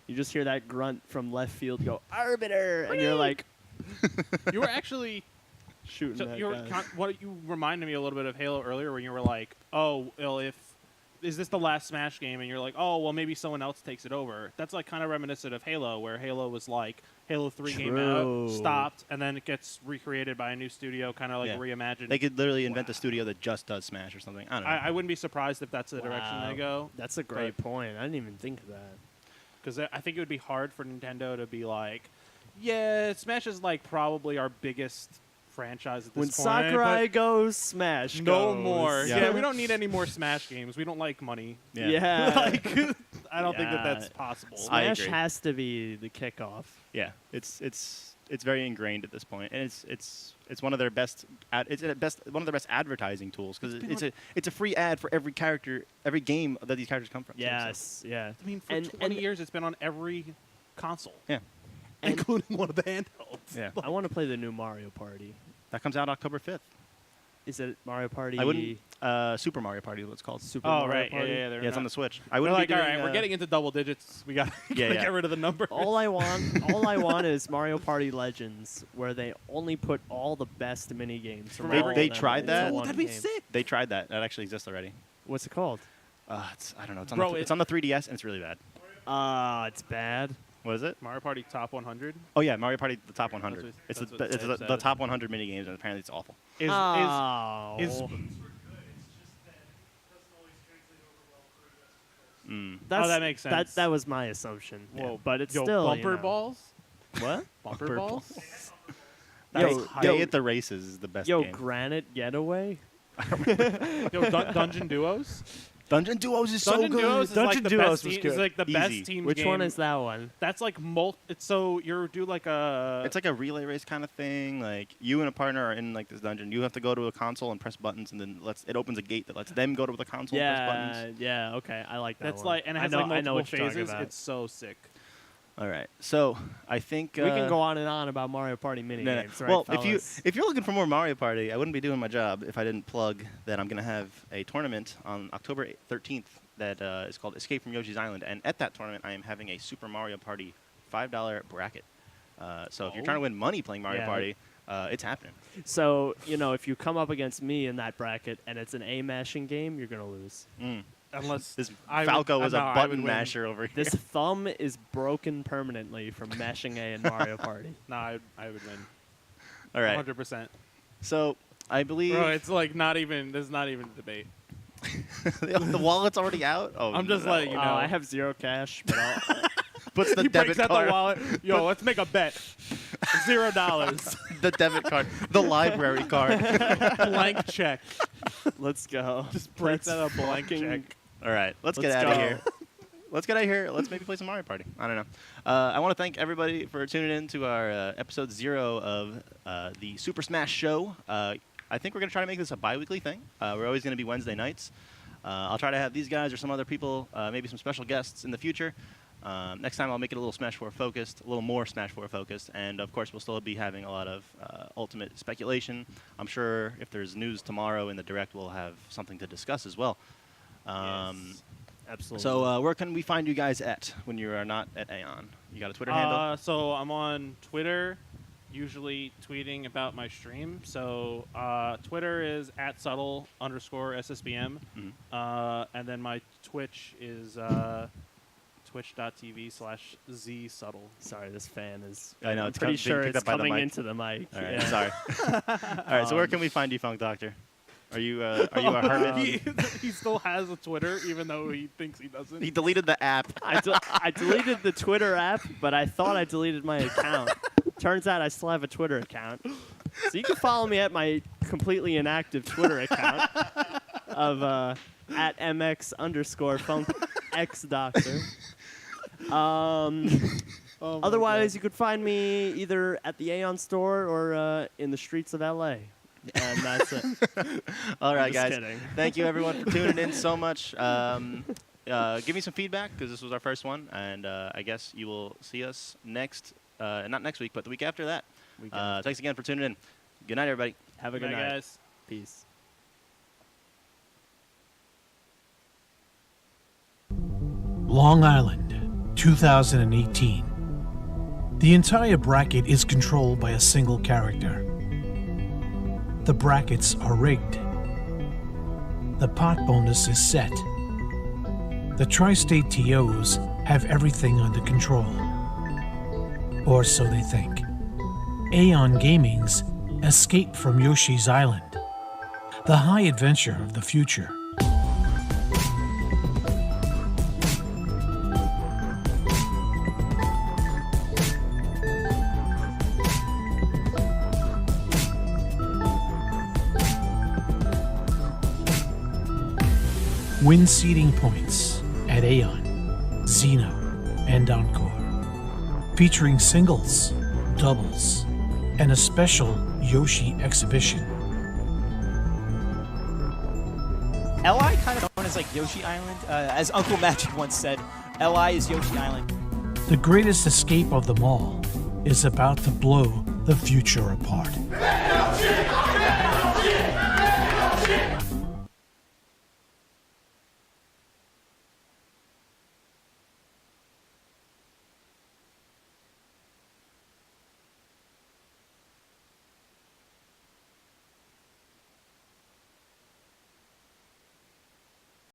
you just hear that grunt from left field go Arbiter, and you're like, You were actually shooting so that you were, guy. what you reminded me a little bit of Halo earlier, when you were like, "Oh, well, is this the last Smash game?" And you're like, "Oh, well, maybe someone else takes it over." That's like kind of reminiscent of Halo, where Halo was like Halo 3 came out, stopped, and then it gets recreated by a new studio, kind of like reimagined. They could literally invent a studio that just does Smash or something. I don't know. I wouldn't be surprised if that's the direction they go. That's a great point. I didn't even think of that. Because I think it would be hard for Nintendo to be like, yeah, Smash is like probably our biggest franchise at this When point. Sakurai goes, Smash No goes. more. Yeah, we don't need any more Smash games. We don't like money. Yeah. Like, I don't think that's possible. Smash has to be the kickoff. Yeah, it's very ingrained at this point, and it's one of their best one of their best advertising tools, because it's a free ad for every character, every game that these characters come from. Yes, yeah. I mean, for 20 years, it's been on every console. Yeah. Including one of the handhelds. Yeah. I want to play the new Mario Party. That comes out October 5th. Is it Mario Party? I wouldn't. Super Mario Party is what it's called. Super Mario Party? Yeah, it's on the Switch. I We're wouldn't like, be doing, all right, we're getting into double digits. We got to get rid of the number. All I want is Mario Party Legends, where they only put all the best mini games from all They of them tried that. into one That'd be game. sick. They tried that. That actually exists already. What's it called? I don't know. It's on the 3DS, and it's really bad. It's bad. What is it? Mario Party Top 100. Oh yeah, Mario Party the Top 100. That's It's what the top 100 mini games, and apparently it's awful. Is that makes sense. That was my assumption. Whoa, but it's yo, still bumper balls. What? Bumper balls. Day at the Races is the best game. Granite Getaway. Yo, Dungeon Duos. Dungeon Duos is so Dungeon good. Duos is Dungeon like the Duos best was team, good. is like the Easy. best team. Which one is that one? That's like It's so you do like a. It's like a relay race kind of thing. Like you and a partner are in like this dungeon. You have to go to a console and press buttons, and then it opens a gate that lets them go to the console and press buttons. Yeah. Okay, I like that. That's one. like, and it has I know, like I know multiple what you're talking phases. about. It's so sick. All right, so I think we can go on and on about Mario Party mini games. Right, well, fellas? if you're looking for more Mario Party, I wouldn't be doing my job if I didn't plug that I'm going to have a tournament on October 13th that is called Escape from Yoshi's Island, and at that tournament, I am having a Super Mario Party $5 bracket. So if you're trying to win money playing Mario Party, it's happening. So if you come up against me in that bracket and it's an A-mashing game, you're gonna lose. Unless this Falco was a button masher over here. This thumb is broken permanently from mashing A in Mario Party. I would win. All right, 100%. So I believe. Bro, it's like not even. There's not even a debate. The wallet's already out. Oh, I'm just letting you know. I have zero cash, but I'll. Puts the he debit breaks out card. the wallet. Yo, let's make a bet. $0. The debit card. The library card. Blank check. Let's go. Just breaks out a blank check. All right, let's get out of here. Let's get out of here. Let's maybe play some Mario Party. I don't know. I want to thank everybody for tuning in to our episode 0 of the Super Smash Show. I think we're going to try to make this a bi-weekly thing. We're always going to be Wednesday nights. I'll try to have these guys or some other people, maybe some special guests in the future. Next time I'll make it a little Smash 4 focused, a little more Smash 4 focused, and of course we'll still be having a lot of Ultimate speculation. I'm sure if there's news tomorrow in the Direct, we'll have something to discuss as well. Yes, absolutely. So where can we find you guys at when you are not at AON? You got a Twitter handle? So I'm on Twitter, usually tweeting about my stream. So Twitter is @subtle_SSBM. And then my Twitch is twitch.tv/ZSubtle. Sorry, this fan is. I know, I'm it's pretty being sure picked it's up by the coming mic. into the mic. All right, yeah. sorry. All right, so where can we find you, Funk Doctor? Are you a hermit? He still has a Twitter, even though he thinks he doesn't. He deleted the app. I deleted the Twitter app, but I thought I deleted my account. Turns out I still have a Twitter account. So you can follow me at my completely inactive Twitter account of @MX_FunkXDoctor. Otherwise, you could find me either at the AON store or in the streets of LA. And that's it. All right, guys. Kidding. Thank you, everyone, for tuning in so much. Give me some feedback, because this was our first one, and I guess you will see us not next week, but the week after that. Thanks again for tuning in. Good night, everybody. Have a good night, guys. Peace. Long Island, 2018. The entire bracket is controlled by a single character. The brackets are rigged. The pot bonus is set. The Tri-State TOs have everything under control. Or so they think. AON Gaming's Escape from Yoshi's Island. The high adventure of the future. Win seeding points at AON, Xeno, and Encore. Featuring singles, doubles, and a special Yoshi exhibition. LI kind of known as like Yoshi Island. As Uncle Magic once said, LI is Yoshi Island. The greatest escape of them all is about to blow the future apart.